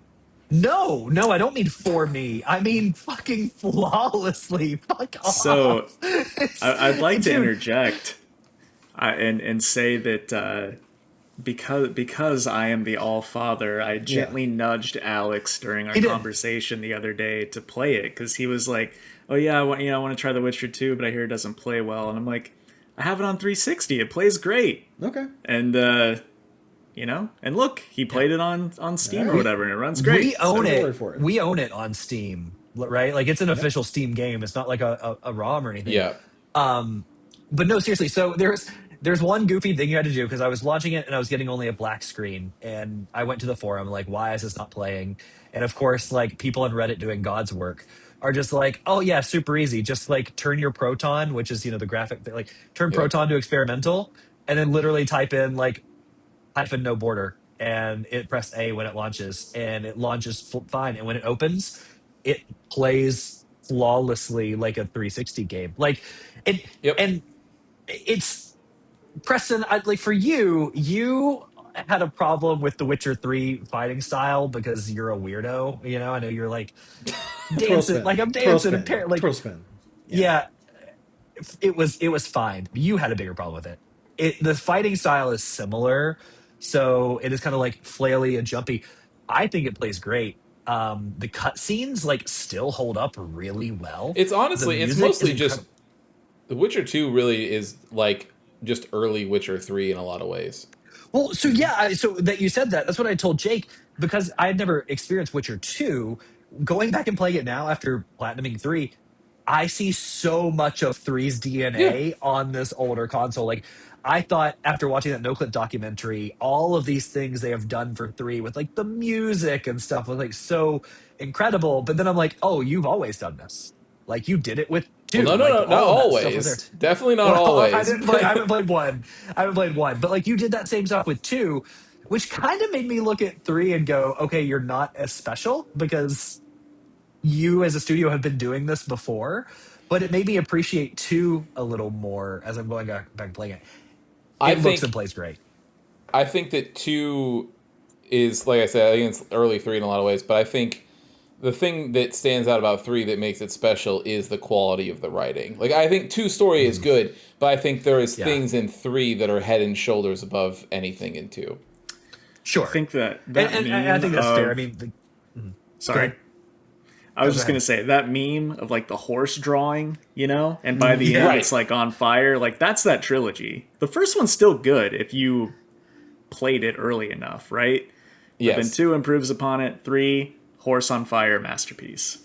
Speaker 1: No, I don't mean for me. I mean fucking flawlessly. Fuck off.
Speaker 4: So I'd like to
Speaker 1: Dude,
Speaker 4: interject and say that because I am the All Father, I gently nudged Alex during our
Speaker 1: He did.
Speaker 4: conversation the other day to play it because he was like, "Oh yeah, I want to try The Witcher 2, but I hear it doesn't play well." And I'm like, "I have it on 360. It plays great."
Speaker 3: Okay.
Speaker 4: And and look, he played it on Steam or
Speaker 3: Alright.
Speaker 4: whatever, and it runs great.
Speaker 1: we own
Speaker 3: Take my
Speaker 1: it.
Speaker 3: word for it.
Speaker 1: We own it on Steam, right? Like it's an official Steam game. It's not like a ROM or anything.
Speaker 2: Yeah.
Speaker 1: But no, seriously. So there's one goofy thing you had to do because I was launching it and I was getting only a black screen, and I went to the forum like, why is this not playing? And of course, like people on Reddit doing God's work are just like, oh yeah, super easy. Just like turn your Proton, which is the graphic, like turn
Speaker 2: Yeah.
Speaker 1: Proton to experimental, and then literally type in like hyphen no border, and it press A when it launches, and it launches fine. And when it opens, it plays flawlessly like a 360 game. Like it,
Speaker 2: Yep.
Speaker 1: and it's Preston. Like for you had a problem with the Witcher 3 fighting style because you're a weirdo. I know you're like
Speaker 3: Twirl
Speaker 1: dancing,
Speaker 3: spin.
Speaker 1: like I'm
Speaker 3: Twirl
Speaker 1: dancing,
Speaker 3: spin.
Speaker 1: and like
Speaker 3: Twirl spin.
Speaker 1: yeah, it was fine. You had a bigger problem with it. The fighting style is similar, so it is kind of like flaily and jumpy. I think it plays great. The cutscenes like still hold up really well.
Speaker 2: It's
Speaker 1: The
Speaker 2: honestly, it's
Speaker 1: music
Speaker 2: mostly
Speaker 1: is
Speaker 2: just The Witcher 2 really is like just early Witcher 3 in a lot of ways.
Speaker 1: Well, so yeah, so that you said that, that's what I told Jake because I had never experienced Witcher 2. Going back and playing it now after platinuming 3, I see so much of three's
Speaker 2: Yeah.
Speaker 1: DNA on this older console. Like, I thought after watching that NoClip documentary, all of these things they have done for 3 with like the music and stuff was like so incredible. But then I'm like, oh, you've always done this. Like, you did it with
Speaker 2: Well,
Speaker 1: 2. Like,
Speaker 2: not
Speaker 1: all of that stuff was there.
Speaker 2: always. Definitely not
Speaker 1: Well, I
Speaker 2: always.
Speaker 1: didn't play. I haven't played one. I haven't played one. But like you did that same stuff with 2, which kind of made me look at 3 and go, okay, you're not as special because you as a studio have been doing this before. But it made me appreciate 2 a little more as I'm going back and playing it.
Speaker 2: I
Speaker 1: It looks and
Speaker 2: think
Speaker 1: plays great.
Speaker 2: I think that 2 is, like I said, I think it's early 3 in a lot of ways, but I think the thing that stands out about 3 that makes it special is the quality of the writing. Like, I think 2 story is good, but I think there is
Speaker 1: Yeah.
Speaker 2: things in 3 that are head and shoulders above anything in 2.
Speaker 1: Sure.
Speaker 4: I think that
Speaker 1: And,
Speaker 4: meme
Speaker 1: and I think that's fair. I
Speaker 4: of-
Speaker 1: mean,
Speaker 4: sorry.
Speaker 1: ahead.
Speaker 4: I was
Speaker 1: Go
Speaker 4: just gonna
Speaker 1: ahead.
Speaker 4: say that meme of like the horse drawing, you know, and by the
Speaker 1: Yeah.
Speaker 4: end
Speaker 2: Right.
Speaker 4: it's like on fire. Like that's that trilogy. The first one's still good if you played it early enough, right? But then
Speaker 2: Yes.
Speaker 4: 2 improves upon it. 3, horse on fire, masterpiece.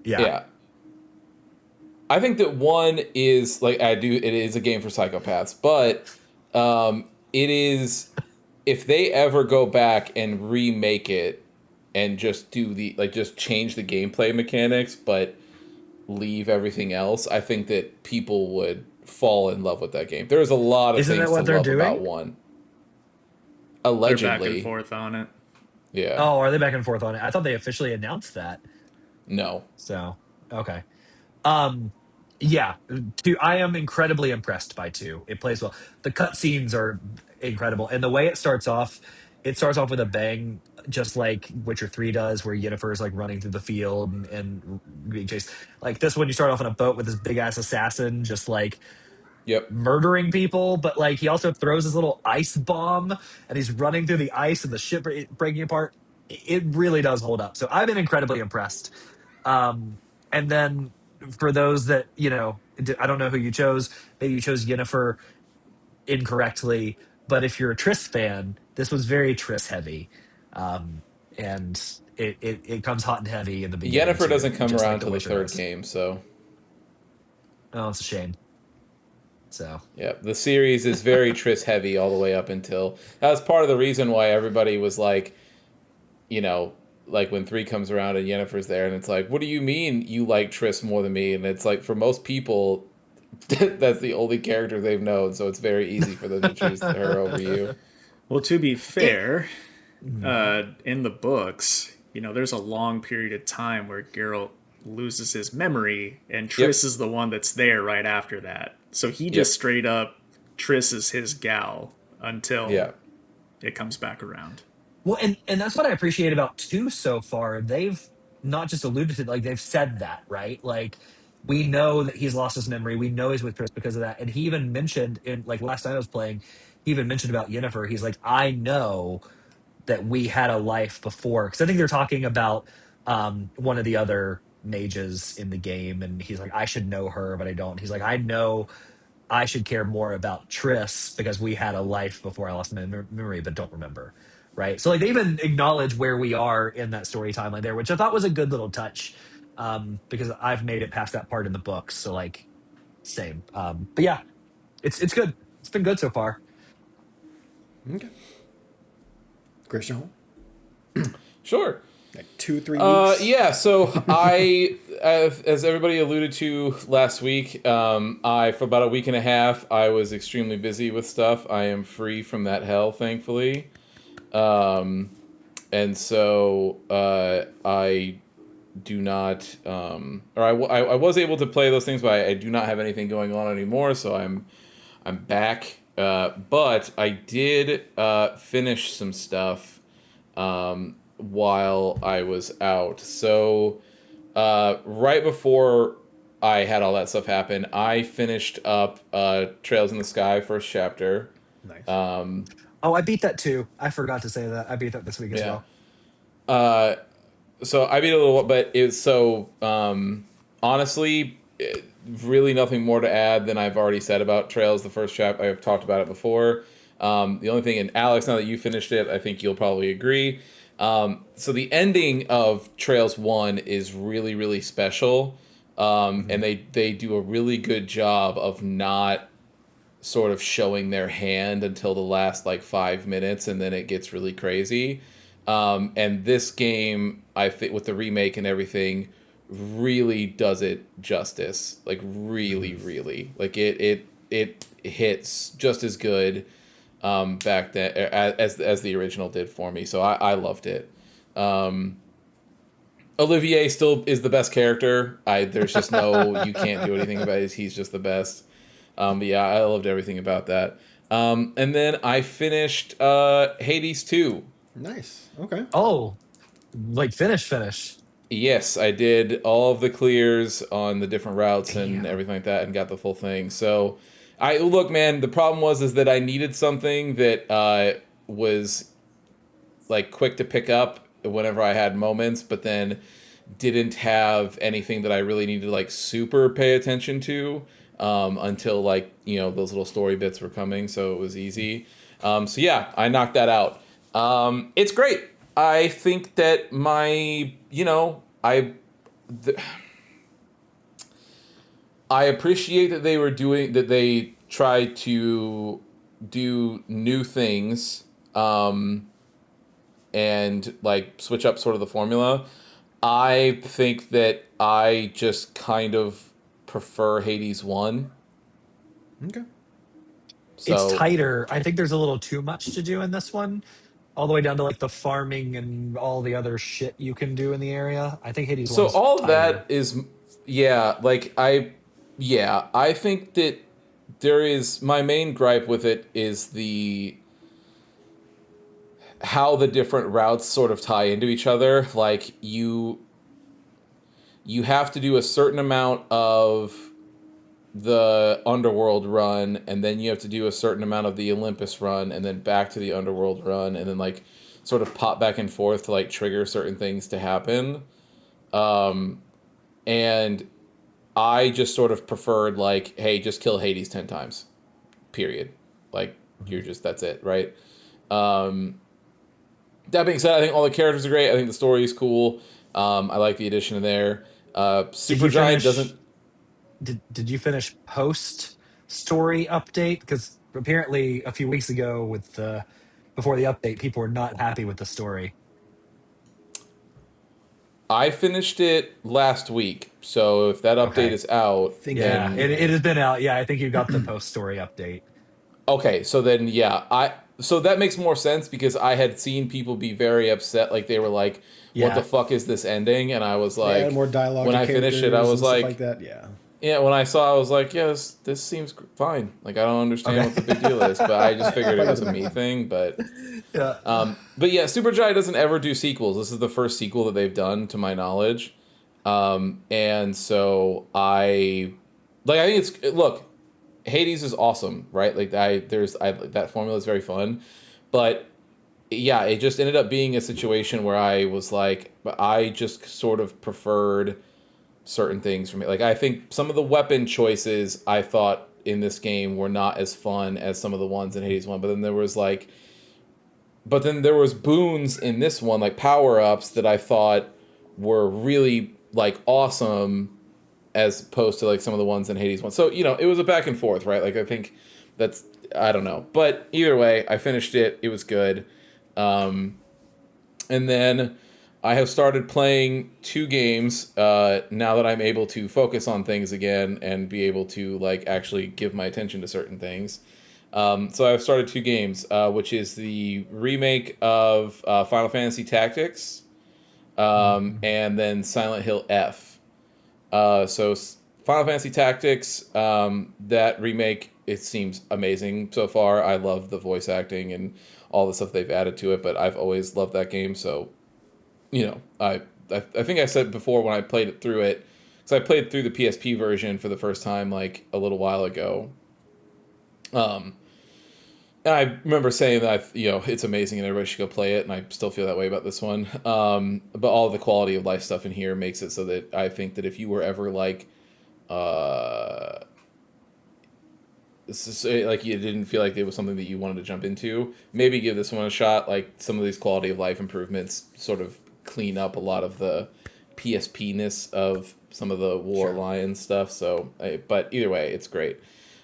Speaker 1: Yeah.
Speaker 2: Yeah. I think that 1 is like it is a game for psychopaths, but it is, if they ever go back and remake it and just do just change the gameplay mechanics but leave everything else, I think that people would fall in love with that game. There's a lot of
Speaker 1: Isn't
Speaker 2: things
Speaker 1: that what
Speaker 2: to
Speaker 1: they're
Speaker 2: love about
Speaker 1: doing?
Speaker 2: 1.
Speaker 4: They're back and
Speaker 2: Allegedly.
Speaker 4: forth on it.
Speaker 2: Yeah.
Speaker 1: Oh, are they back and forth on it? I thought they officially announced that.
Speaker 2: No.
Speaker 1: So, okay. Yeah, 2. I am incredibly impressed by 2. It plays well. The cutscenes are incredible, and the way it starts off with a bang, just like Witcher 3 does, where Yennefer is like running through the field and being chased. Like this one, you start off on a boat with this big ass assassin, just like
Speaker 2: Yep.
Speaker 1: murdering people, but like he also throws his little ice bomb, and he's running through the ice and the ship breaking apart. It really does hold up. So I've been incredibly impressed. And then for those that, I don't know who you chose. Maybe you chose Yennefer incorrectly. But if you're a Triss fan, this was very Triss heavy. And it comes hot and heavy in the beginning,
Speaker 2: Yennefer
Speaker 1: too,
Speaker 2: doesn't come
Speaker 1: just like
Speaker 2: around
Speaker 1: The
Speaker 2: till the
Speaker 1: Witcher
Speaker 2: 3rd
Speaker 1: does.
Speaker 2: game, so
Speaker 1: Oh, it's a shame. So,
Speaker 2: yeah, the series is very Triss heavy all the way up until, that was part of the reason why everybody was like, like when 3 comes around and Yennefer's there, and it's like, what do you mean you like Triss more than me? And it's like, for most people, that's the only character they've known, so it's very easy for them to choose her over you.
Speaker 4: Well, to be fair,
Speaker 1: Mhm.
Speaker 4: in the books, there's a long period of time where Geralt loses his memory, and Triss is the one that's there right after that. So he just straight up Triss is his gal until
Speaker 2: Yeah.
Speaker 4: it comes back around.
Speaker 1: Well, and that's what I appreciate about 2 so far. They've not just alluded to, like they've said that, right? Like we know that he's lost his memory. We know he's with Chris because of that. And he even mentioned in like last night I was playing, he even mentioned about Yennefer. He's like, I know that we had a life before. Because I think they're talking about one of the other mages in the game, and he's like, I should know her, but I don't. He's like, I know I should care more about Triss because we had a life before I lost my memory, but don't remember. Right. So like they even acknowledge where we are in that story timeline there, which I thought was a good little touch. Because I've made it past that part in the books. So like same. But yeah, it's good. It's been good so far.
Speaker 3: Okay. Christian,
Speaker 2: Sure.
Speaker 3: like 2-3 weeks.
Speaker 2: Yeah, so I, as everybody alluded to last week, for about a week and a half, I was extremely busy with stuff. I am free from that hell, thankfully. And so I do not, I was able to play those things, but I do not have anything going on anymore. So I'm back. But I did finish some stuff while I was out. So right before I had all that stuff happen, I finished up Trails in the Sky first chapter.
Speaker 3: Nice.
Speaker 1: Oh, I beat that too. I forgot to say that. I beat that this week as
Speaker 2: Yeah.
Speaker 1: well.
Speaker 2: So I beat a little, but it was so honestly, really nothing more to add than I've already said about Trails. The first chapter, I've talked about it before. The only thing, and Alex, now that you finished it, I think you'll probably agree. So the ending of Trails 1 is really, really special. And they do a really good job of not sort of showing their hand until the last like 5 minutes, and then it gets really crazy. And this game, I think, with the remake and everything, really does it justice. Like really, really, like it hits just as good back then as the original did for me. So I loved it. Olivier still is the best character. There's just no, you can't do anything about it. He's just the best. But yeah, I loved everything about that. And then I finished Hades 2.
Speaker 3: Nice. Okay.
Speaker 1: Oh, like finish.
Speaker 2: Yes, I did all of the clears on the different routes and
Speaker 1: Damn.
Speaker 2: everything like that, and got the full thing. So, look, man. The problem is that I needed something that was like quick to pick up whenever I had moments, but then didn't have anything that I really needed to like super pay attention to until like those little story bits were coming. So it was easy. So yeah, I knocked that out. It's great. I think that I appreciate that they tried to do new things and like switch up sort of the formula. I think that I just kind of prefer Hades 1.
Speaker 3: Okay.
Speaker 2: So,
Speaker 1: It's tighter. I think there's a little too much to do in this one, all the way down to like the farming and all the other shit you can do in the area. I think Hades
Speaker 2: so
Speaker 1: one's
Speaker 2: all of that
Speaker 1: tighter.
Speaker 2: is, yeah, I think that there is, my main gripe with it is how the different routes sort of tie into each other. Like you have to do a certain amount of the underworld run, and then you have to do a certain amount of the Olympus run, and then back to the underworld run, and then like sort of pop back and forth to like trigger certain things to happen. And I just sort of preferred like, hey, just kill Hades 10 times, period. Like that's it, right? That being said, I think all the characters are great. I think the story is cool. I like the addition in there.
Speaker 1: Did you
Speaker 2: Supergiant
Speaker 1: finish?
Speaker 2: doesn't.
Speaker 1: Did you finish post story update? Because apparently a few weeks ago, with the before the update, people were not happy with the story.
Speaker 2: I finished it last week, so if that update
Speaker 1: Okay.
Speaker 2: is out,
Speaker 3: Think I
Speaker 1: Yeah,
Speaker 2: then
Speaker 1: it has been out. Yeah, I think you got the post story update.
Speaker 2: okay, so then yeah, so that makes more sense because I had seen people be very upset, like they were like, "What the
Speaker 1: Yeah.
Speaker 2: fuck is this ending?" And I was
Speaker 3: they
Speaker 2: like,
Speaker 3: added more dialogue
Speaker 2: when
Speaker 3: to
Speaker 2: I finished it, I
Speaker 3: characters
Speaker 2: was
Speaker 3: and stuff
Speaker 2: like,
Speaker 3: like that. Yeah.
Speaker 2: yeah, when I saw, I was like, yeah, this seems fine. Like I don't understand
Speaker 1: Okay.
Speaker 2: what the big deal is, but I just figured it was a me thing.
Speaker 1: Yeah.
Speaker 2: But yeah, Supergiant doesn't ever do sequels. This is the first sequel that they've done, to my knowledge. And so I think look, Hades is awesome, right? Like that formula is very fun, but yeah, it just ended up being a situation where I was like, but I just sort of preferred certain things from it. Like I think some of the weapon choices I thought in this game were not as fun as some of the ones in Hades 1, but then there was boons in this one, like power-ups that I thought were really like awesome as opposed to like some of the ones in Hades 1. So, it was a back and forth, right? Like I think I don't know. But either way, I finished it. It was good. And then I have started playing 2 games now that I'm able to focus on things again and be able to like actually give my attention to certain things. So I've started 2 games, which is the remake of Final Fantasy Tactics, and then Silent Hill F. Final Fantasy Tactics, that remake, it seems amazing so far. I love the voice acting and all the stuff they've added to it, but I've always loved that game. So, I think I said before when I played it through it, because I played through the PSP version for the first time like a little while ago. And I remember saying that it's amazing and everybody should go play it, and I still feel that way about this one. But all of the quality of life stuff in here makes it so that I think that if you were ever like like you didn't feel like it was something that you wanted to jump into, maybe give this one a shot. Like some of these quality of life improvements sort of clean up a lot of the PSP-ness of some of the War Lion stuff. So, but either way, it's great.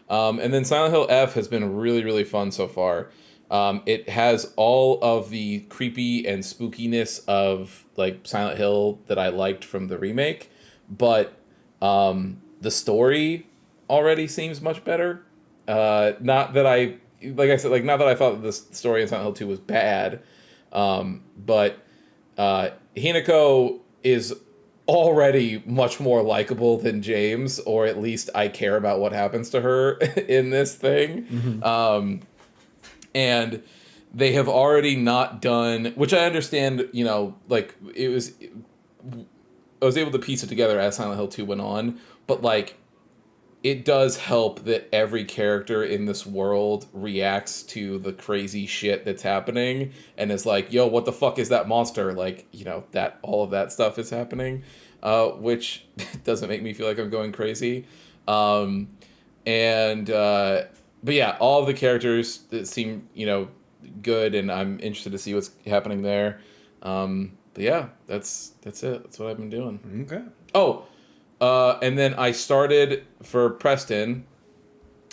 Speaker 2: And then Silent Hill F has been really, really fun so far. It has all of the creepy and spookiness of like Silent Hill that I liked from the remake, but the story already seems much better. Not that I, like I said, like not that I thought that the story in Silent Hill 2 was bad, but Hinako is already much more likable than James, or at least I care about what happens to her in this thing.
Speaker 3: Mm-hmm.
Speaker 2: And they have already not done, which I understand, you know, like I was able to piece it together as Silent Hill 2 went on, but like it does help that every character in this world reacts to the crazy shit that's happening and is like, yo, what the fuck is that monster? Like, you know, that all of that stuff is happening, which doesn't make me feel like I'm going crazy. But yeah, all of the characters that seem, you know, good, and I'm interested to see what's happening there. But yeah, that's it. That's what I've been doing.
Speaker 3: Okay.
Speaker 2: Oh, and then I started for Preston.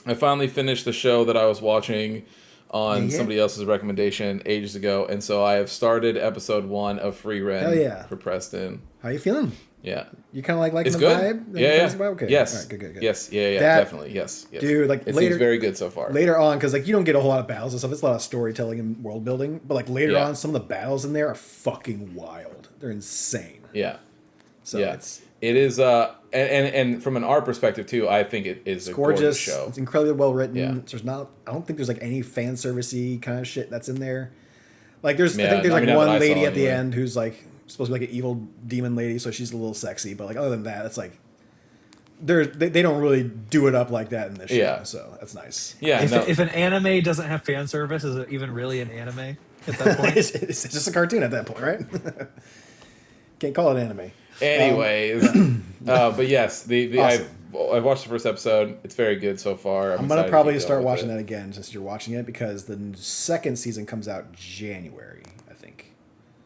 Speaker 2: I finally finished the show that I was watching on somebody else's recommendation ages ago, and so I have started episode 1 of Free Ren for Preston.
Speaker 3: How you feeling?
Speaker 2: Yeah.
Speaker 3: You kind of liking
Speaker 2: It's
Speaker 3: the
Speaker 2: good.
Speaker 3: vibe?
Speaker 2: Yeah.
Speaker 3: Okay.
Speaker 2: Yes.
Speaker 3: All right, good.
Speaker 2: Yes. Yeah.
Speaker 3: That-
Speaker 2: Definitely. Yes.
Speaker 3: Dude, like
Speaker 2: it
Speaker 3: later,
Speaker 2: seems very good so far.
Speaker 3: Later on, because like you don't get a whole lot of battles and stuff. It's a lot of storytelling and world building. But like later on, some of the battles in there are fucking wild. They're insane.
Speaker 2: Yeah.
Speaker 3: So
Speaker 2: yeah.
Speaker 3: it's
Speaker 2: and from an art perspective too, I think it is a gorgeous show.
Speaker 3: It's incredibly well written.
Speaker 2: Yeah.
Speaker 3: There's not. I don't think there's like any fan servicey kind of shit that's in there. Like there's,
Speaker 2: Yeah,
Speaker 3: I think there's like
Speaker 2: not
Speaker 3: one
Speaker 2: that I
Speaker 3: lady
Speaker 2: saw
Speaker 3: at the
Speaker 2: anyway.
Speaker 3: end who's like supposed to be like an evil demon lady, so she's a little sexy. But like other than that, it's like they don't really do it up like that in this show.
Speaker 2: Yeah.
Speaker 3: So that's nice.
Speaker 2: Yeah.
Speaker 1: If an anime doesn't have fan service, is it even really an anime at that point?
Speaker 3: it's just a cartoon at that point, right? Can't call it anime.
Speaker 2: Anyways, but yes,
Speaker 3: Awesome.
Speaker 2: I've watched the first episode. It's very good so far.
Speaker 3: I'm gonna probably start watching that again since you're watching it because the second season comes out January, I think.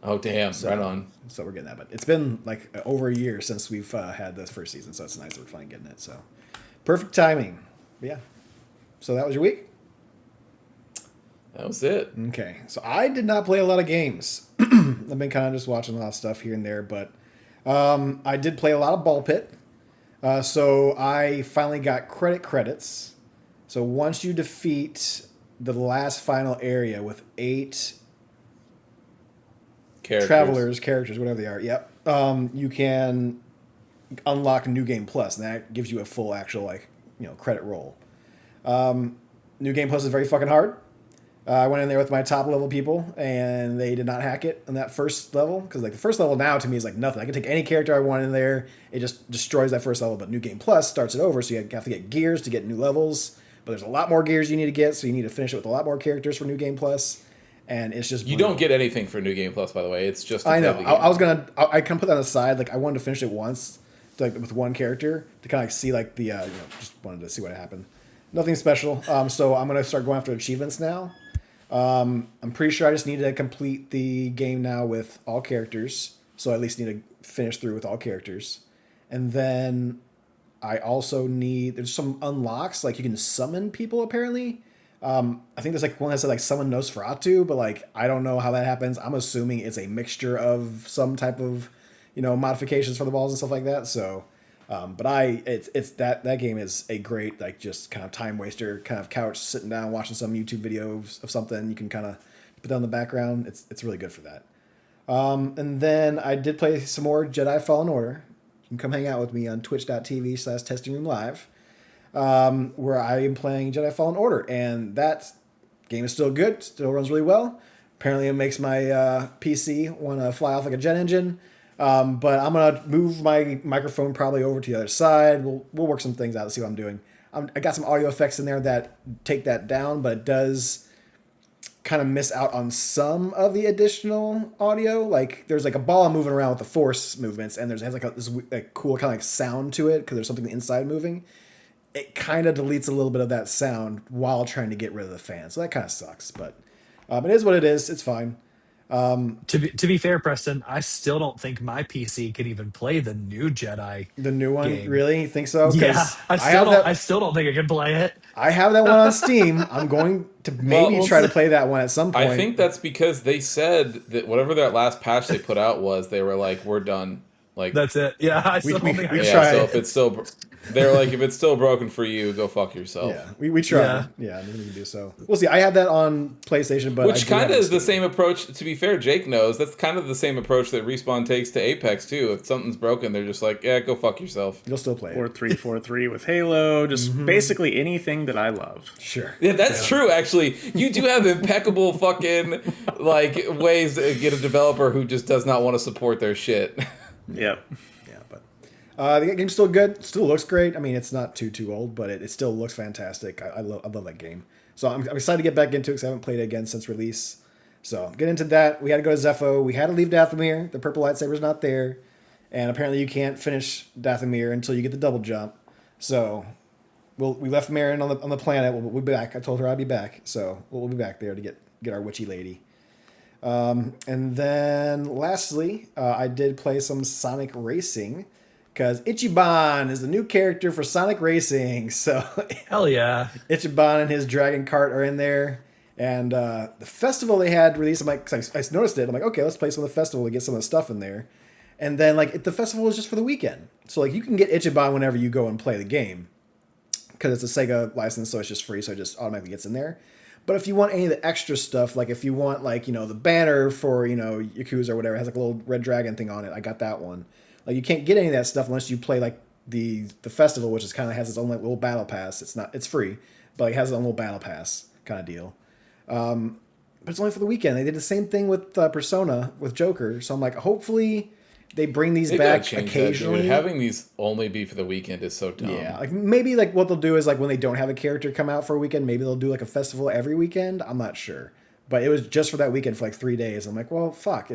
Speaker 2: Oh damn! Right on.
Speaker 3: So we're getting that, but it's been like over a year since we've had this first season, so it's nice that we're finally getting it. So perfect timing. But yeah. So that was your week.
Speaker 2: That was it.
Speaker 3: Okay, so I did not play a lot of games. I've been kind of just watching a lot of stuff here and there, but I did play a lot of Ball Pit. So I finally got credits. So once you defeat the last final area with 8 characters, whatever they are, yep, you can unlock New Game Plus, and that gives you a full actual like credit roll. New Game Plus is very fucking hard. I went in there with my top level people, and they did not hack it on that first level. Because like the first level now to me is like nothing. I can take any character I want in there. It just destroys that first level. But New Game Plus starts it over, so you have to get gears to get new levels. But there's a lot more gears you need to get, so you need to finish it with a lot more characters for New Game Plus. And it's just
Speaker 2: You don't get anything for New Game Plus, by the way. It's just
Speaker 3: I know. I kind of put that on the side. Like I wanted to finish it once, like with one character to kind of like see like the just wanted to see what happened. Nothing special. So I'm gonna start going after achievements now. I'm pretty sure I just need to complete the game now with all characters. So I at least need to finish through with all characters. And then I also there's some unlocks, like you can summon people apparently. I think there's like one that said like summon Nosferatu, but like I don't know how that happens. I'm assuming it's a mixture of some type of, modifications for the balls and stuff like that. So but it's that game is a great like just kind of time waster, kind of couch sitting down watching some YouTube videos of something you can kind of put that in the background. It's really good for that. And then I did play some more Jedi Fallen Order. You can come hang out with me on twitch.tv/testingroomlive, where I am playing Jedi Fallen Order, and that game is still good, still runs really well. Apparently, it makes my PC want to fly off like a jet engine. But I'm gonna move my microphone probably over to the other side. We'll work some things out to see what I'm doing. I got some audio effects in there that take that down, but it does kind of miss out on some of the additional audio. Like there's like a ball moving around with the force movements, and it has like this like cool kind of like sound to it because there's something inside moving. it kind of deletes a little bit of that sound while trying to get rid of the fan. So that kind of sucks, but it is what it is. It's fine.
Speaker 1: To be fair, Preston, I still don't think my PC can even play the new Jedi
Speaker 3: The new one,
Speaker 1: game.
Speaker 3: really? You think so?
Speaker 1: Yeah,
Speaker 3: Because
Speaker 1: I
Speaker 3: I
Speaker 1: still
Speaker 3: have
Speaker 1: don't. I
Speaker 3: that.
Speaker 1: still don't think I can play it.
Speaker 3: I have that one on Steam. I'm going to maybe
Speaker 2: we'll
Speaker 3: try to
Speaker 2: see.
Speaker 3: play that one at some point.
Speaker 2: I think that's because they said that whatever that last patch they put out was, they were like, we're done. Like,
Speaker 1: That's it. Yeah, I still
Speaker 3: we-
Speaker 1: don't think
Speaker 3: we
Speaker 1: I
Speaker 2: yeah.
Speaker 1: can.
Speaker 3: tried.
Speaker 2: So if it's still, they're like, if it's still broken for you, go fuck yourself.
Speaker 3: Yeah, we tried. Yeah, nothing we can do so. We'll see. I have that on PlayStation, but
Speaker 2: Which kind of is the same approach. To be fair, Jake knows that's kind of the same approach that Respawn takes to Apex too. If something's broken, they're just like, yeah, go fuck yourself.
Speaker 3: You'll still play
Speaker 4: Or
Speaker 3: it.
Speaker 4: 343 with Halo, just basically anything that I love.
Speaker 3: Sure.
Speaker 2: Yeah, that's true. Actually, you do have impeccable fucking like ways to get a developer who just does not want to support their shit.
Speaker 4: Yep.
Speaker 3: Yeah, but the game's still good. Still looks great. I mean, it's not too old, but it still looks fantastic. I love that game. So I'm excited to get back into it because I haven't played it again since release. So get into that. We had to go to Zepho. We had to leave Dathomir. The purple lightsaber's not there. And apparently you can't finish Dathomir until you get the double jump. So we left Marin on the planet. We'll be back. I told her I'd be back. So we'll be back there to get our witchy lady. And then lastly, I did play some Sonic Racing because Ichiban is the new character for Sonic Racing. So
Speaker 1: Hell yeah.
Speaker 3: Ichiban and his dragon cart are in there. And the festival they had released, I'm like, 'cause I noticed it. I'm like, okay, let's play some of the festival to get some of the stuff in there. And then like the festival was just for the weekend. So like you can get Ichiban whenever you go and play the game because it's a Sega license, so it's just free. So it just automatically gets in there. But if you want any of the extra stuff, like if you want like, the banner for, Yakuza or whatever, it has like a little red dragon thing on it. I got that one. Like you can't get any of that stuff unless you play like the festival, which is kind of has its own like little battle pass. It's free, but it has its own little battle pass kind of deal. But it's only for the weekend. They did the same thing with Persona with Joker. So I'm like, hopefully they bring these
Speaker 2: They gotta
Speaker 3: back
Speaker 2: change
Speaker 3: occasionally.
Speaker 2: that, dude. Having these only be for the weekend is so dumb.
Speaker 3: Yeah, like maybe like what they'll do is like when they don't have a character come out for a weekend, maybe they'll do like a festival every weekend. I'm not sure, but it was just for that weekend for like 3 days. I'm like, well, fuck,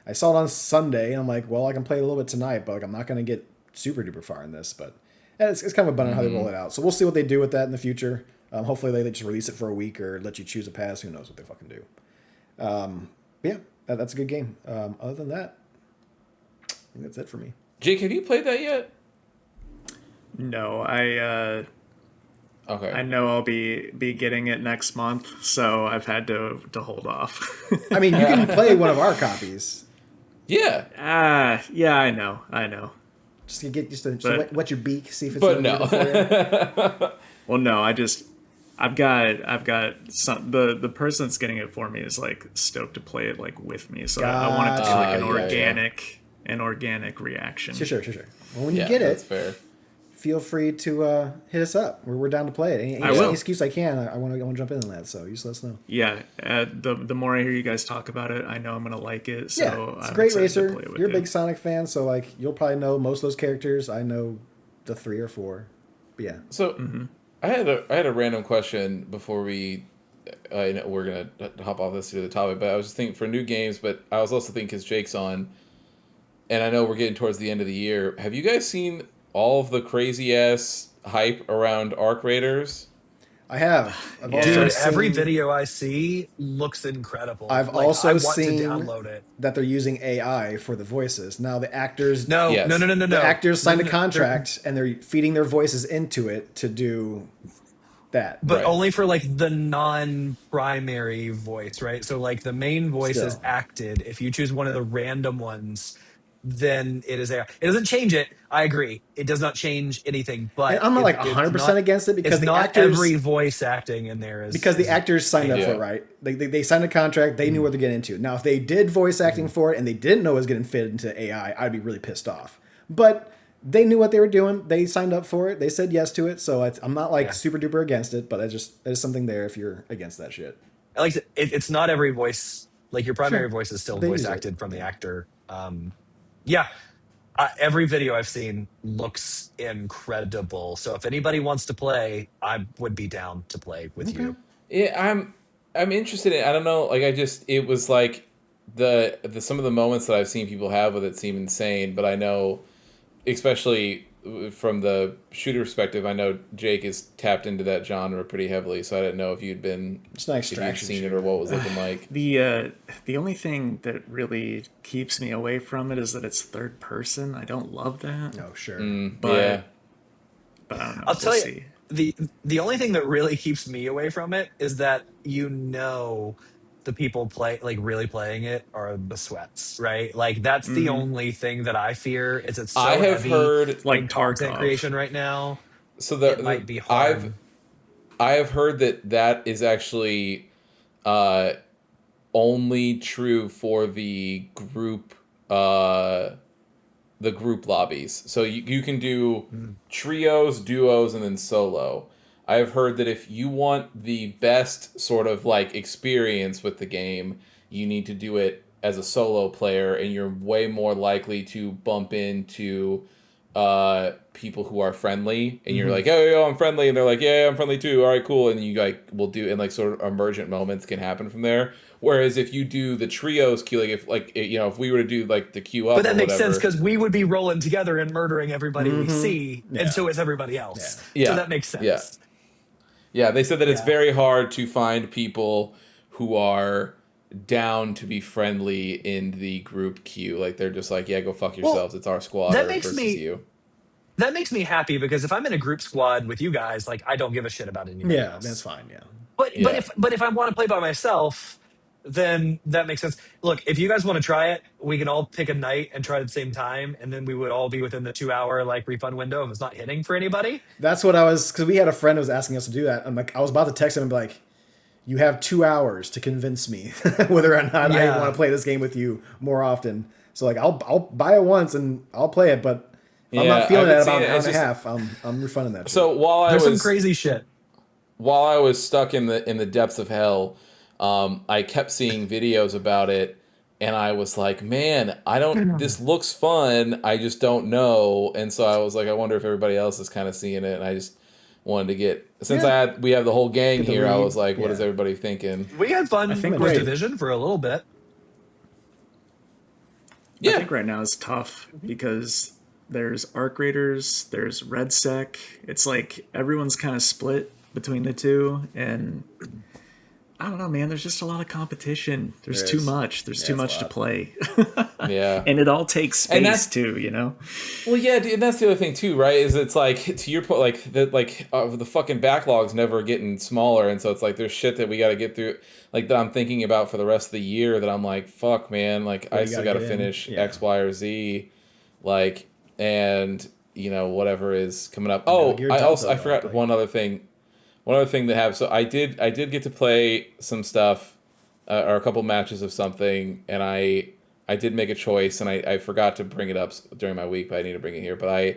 Speaker 3: I saw it on Sunday, and I'm like, well, I can play a little bit tonight, but like I'm not gonna get super duper far in this. But it's kind of abundant how they roll it out. So we'll see what they do with that in the future. Hopefully they just release it for a week or let you choose a pass. Who knows what they fucking do? Yeah, that's a good game. Other than that, I think that's it for me.
Speaker 2: Jake, have you played that yet?
Speaker 4: No, I
Speaker 2: Okay.
Speaker 4: know I'll be getting it next month, so I've had to hold off.
Speaker 3: I mean, you can play one of our copies.
Speaker 2: Yeah.
Speaker 4: Yeah, I know.
Speaker 3: Just to get just to
Speaker 4: But-
Speaker 3: wet your beak, see if it's
Speaker 2: But
Speaker 3: really
Speaker 2: no.
Speaker 3: good for you.
Speaker 4: Well, no, I've got some the person that's getting it for me is like stoked to play it like with me, so I want it to be like an organic reaction.
Speaker 3: Sure. Well, when you
Speaker 2: Yeah,
Speaker 3: get
Speaker 2: that's
Speaker 3: it,
Speaker 2: fair.
Speaker 3: feel free to hit us up. We're down to play it.
Speaker 4: I will.
Speaker 3: Any excuse I can, I want to jump in on that. So you just let us know.
Speaker 4: Yeah, the more I hear you guys talk about it, I know I'm gonna like it. So
Speaker 3: Yeah, it's a
Speaker 4: I'm
Speaker 3: great
Speaker 4: excited to
Speaker 3: racer.
Speaker 4: play with
Speaker 3: You're a
Speaker 4: you.
Speaker 3: big Sonic fan, so like you'll probably know most of those characters. I know the 3 or 4. But yeah,
Speaker 2: So I had a random question before we. I know we're gonna hop off this to the topic, but I was just thinking for new games. But I was also thinking because Jake's on, and I know we're getting towards the end of the year. Have you guys seen all of the crazy ass hype around Arc Raiders?
Speaker 3: I have. I've
Speaker 4: Yeah.
Speaker 3: also
Speaker 1: Dude, every
Speaker 3: seen
Speaker 1: video I see looks incredible.
Speaker 3: I've
Speaker 1: Like,
Speaker 3: also
Speaker 1: I want
Speaker 3: seen-
Speaker 1: to download it.
Speaker 3: that they're using AI for the voices. Now the actors,
Speaker 1: No,
Speaker 2: Yes.
Speaker 1: no.
Speaker 3: the actors signed a
Speaker 1: No.
Speaker 3: contract and they're feeding their voices into it to do that.
Speaker 1: But
Speaker 2: Right.
Speaker 1: only for like the non-primary voice, right? So like the main voice is
Speaker 3: Still.
Speaker 1: acted. If you choose one of the random ones, then it is AI. It doesn't change it. I agree. It does not change anything. But
Speaker 3: And I'm not like
Speaker 1: it's
Speaker 3: 100% against it because
Speaker 1: it's
Speaker 3: the
Speaker 1: not
Speaker 3: actors
Speaker 1: every voice acting in there is
Speaker 3: because the actors signed up for it,
Speaker 2: Yeah.
Speaker 3: right? They signed a contract. They knew what they're getting into. Now, if they did voice acting for it and they didn't know it was getting fit into AI, I'd be really pissed off. But they knew what they were doing. They signed up for it. They said yes to it. So I'm not like super duper against it, but there's something there if you're against that shit.
Speaker 1: like it's not every voice. Like your primary
Speaker 3: Sure.
Speaker 1: voice is still
Speaker 3: They
Speaker 1: voice
Speaker 3: use it.
Speaker 1: acted from the actor. Yeah. Every video I've seen looks incredible. So if anybody wants to play, I would be down to play with you.
Speaker 2: Yeah, I'm interested in. I don't know. Like it was like the some of the moments that I've seen people have with it seem insane. But I know, especially from the shooter perspective, I know Jake is tapped into that genre pretty heavily, so I didn't know if you'd
Speaker 3: It's an
Speaker 2: if you'd
Speaker 3: extraction
Speaker 2: seen it
Speaker 3: shooter.
Speaker 2: or what it was looking like.
Speaker 4: The only thing that really keeps me away from it is that it's third person. I don't love that,
Speaker 3: Oh, sure.
Speaker 4: but
Speaker 2: Yeah,
Speaker 4: but I don't know.
Speaker 1: I'll
Speaker 4: We'll
Speaker 1: tell you,
Speaker 4: see.
Speaker 1: the only thing that really keeps me away from it is that the people really playing it are the sweats, right? Like that's the only thing that I fear is it's
Speaker 2: I
Speaker 1: so
Speaker 2: have
Speaker 1: heavy
Speaker 2: heard.
Speaker 4: It's like
Speaker 1: in content
Speaker 4: Tarkov.
Speaker 1: creation right now.
Speaker 2: So
Speaker 1: It might be hard.
Speaker 2: I have heard that is actually uh, only true for the group lobbies. So you can do
Speaker 1: Mm.
Speaker 2: trios, duos, and then solo. I have heard that if you want the best sort of like experience with the game, you need to do it as a solo player, and you're way more likely to bump into people who are friendly, and you're like, oh, yo, I'm friendly, and they're like, yeah, I'm friendly too. All right, cool, and you like will do, and like sort of emergent moments can happen from there. Whereas if you do the trios queue, if we were to do like the queue
Speaker 1: But
Speaker 2: up or
Speaker 1: that makes sense
Speaker 2: whatever,
Speaker 1: because we would be rolling together and murdering everybody we see, and
Speaker 3: Yeah.
Speaker 1: so is everybody else.
Speaker 3: Yeah.
Speaker 1: So
Speaker 2: yeah,
Speaker 1: that makes
Speaker 2: yeah.
Speaker 1: sense.
Speaker 2: Yeah, they said that it's
Speaker 1: Yeah.
Speaker 2: very hard to find people who are down to be friendly in the group queue. Like they're just like, yeah, go fuck
Speaker 1: Well,
Speaker 2: yourselves. It's our squad
Speaker 1: that
Speaker 2: or
Speaker 1: makes
Speaker 2: versus
Speaker 1: me
Speaker 2: you.
Speaker 1: that makes me happy because if I'm in a group squad with you guys, like I don't give a shit about anybody
Speaker 3: Yeah, that's
Speaker 1: else.
Speaker 3: fine. Yeah.
Speaker 1: But
Speaker 2: Yeah.
Speaker 1: if I want to play by myself, then that makes sense. Look, if you guys want to try it, we can all pick a night and try at the same time, and then we would all be within the 2 hour like refund window if it's not hitting for anybody.
Speaker 3: That's what I was, because we had a friend who was asking us to do that. I'm like, I was about to text him and be like, you have 2 hours to convince me whether or not I want
Speaker 1: Yeah.
Speaker 3: to play this game with you more often. So like, I'll buy it once and I'll play it, but if I'm
Speaker 2: Yeah,
Speaker 3: not feeling
Speaker 2: I've
Speaker 3: it
Speaker 2: been
Speaker 3: about
Speaker 2: seeing
Speaker 3: an
Speaker 2: it.
Speaker 3: hour
Speaker 2: It's
Speaker 3: and a
Speaker 2: just
Speaker 3: half, I'm refunding that.
Speaker 2: so
Speaker 3: Shit.
Speaker 1: There's some crazy shit.
Speaker 2: while I was stuck in the depths of hell, I kept seeing videos about it, and I was like, man, I don't. This looks fun. I just don't know, and so I was like, I wonder if everybody else is kind of seeing it, and I just wanted to get since
Speaker 3: Yeah.
Speaker 2: we have the whole gang
Speaker 3: Get the
Speaker 2: here. I
Speaker 3: read.
Speaker 2: was like, what
Speaker 3: Yeah.
Speaker 2: is everybody thinking?
Speaker 1: We had
Speaker 4: I
Speaker 1: fun
Speaker 4: think
Speaker 1: with
Speaker 3: right-
Speaker 1: Division for a little bit.
Speaker 4: I
Speaker 2: Yeah.
Speaker 4: think right now is tough because there's Arc Raiders, there's Red Sec. It's like everyone's kind of split between the two, and I don't know, man. There's just a lot of competition. There's
Speaker 3: There
Speaker 4: too
Speaker 3: is.
Speaker 4: much. There's
Speaker 3: Yeah,
Speaker 4: too
Speaker 3: it's a
Speaker 4: much to
Speaker 3: lot.
Speaker 4: play,
Speaker 2: Yeah.
Speaker 4: and it all takes
Speaker 2: And that's-
Speaker 4: space too. You know.
Speaker 2: Well, yeah, dude, and that's the other thing too, right? Is it's like to your point, the fucking backlog's never getting smaller, and so it's like there's shit that we got to get through, like that I'm thinking about for the rest of the year. That I'm like, fuck, man, like
Speaker 3: Well,
Speaker 2: I
Speaker 3: you
Speaker 2: still
Speaker 3: gotta
Speaker 2: got to
Speaker 3: get in.
Speaker 2: finish
Speaker 3: Yeah.
Speaker 2: X, Y, or Z, like, and whatever is coming up. Oh,
Speaker 3: Gear
Speaker 2: I
Speaker 3: Delta,
Speaker 2: forgot
Speaker 3: like-
Speaker 2: one other thing. One other thing that happened. So I did get to play some stuff, or a couple matches of something, and I did make a choice, and I forgot to bring it up during my week, but I need to bring it here. But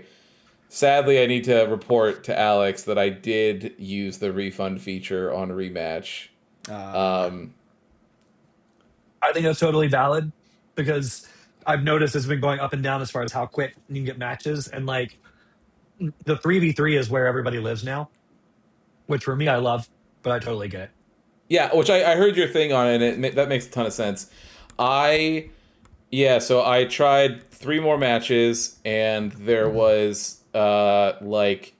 Speaker 2: sadly, I need to report to Alex that I did use the refund feature on Rematch.
Speaker 3: Uh,
Speaker 1: I think that's totally valid because I've noticed it's been going up and down as far as how quick you can get matches, and like the 3v3 is where everybody lives now, which for me I love, but I totally get it.
Speaker 2: Yeah, which I heard your thing on it, and that makes a ton of sense. So I tried 3 more matches, and there was like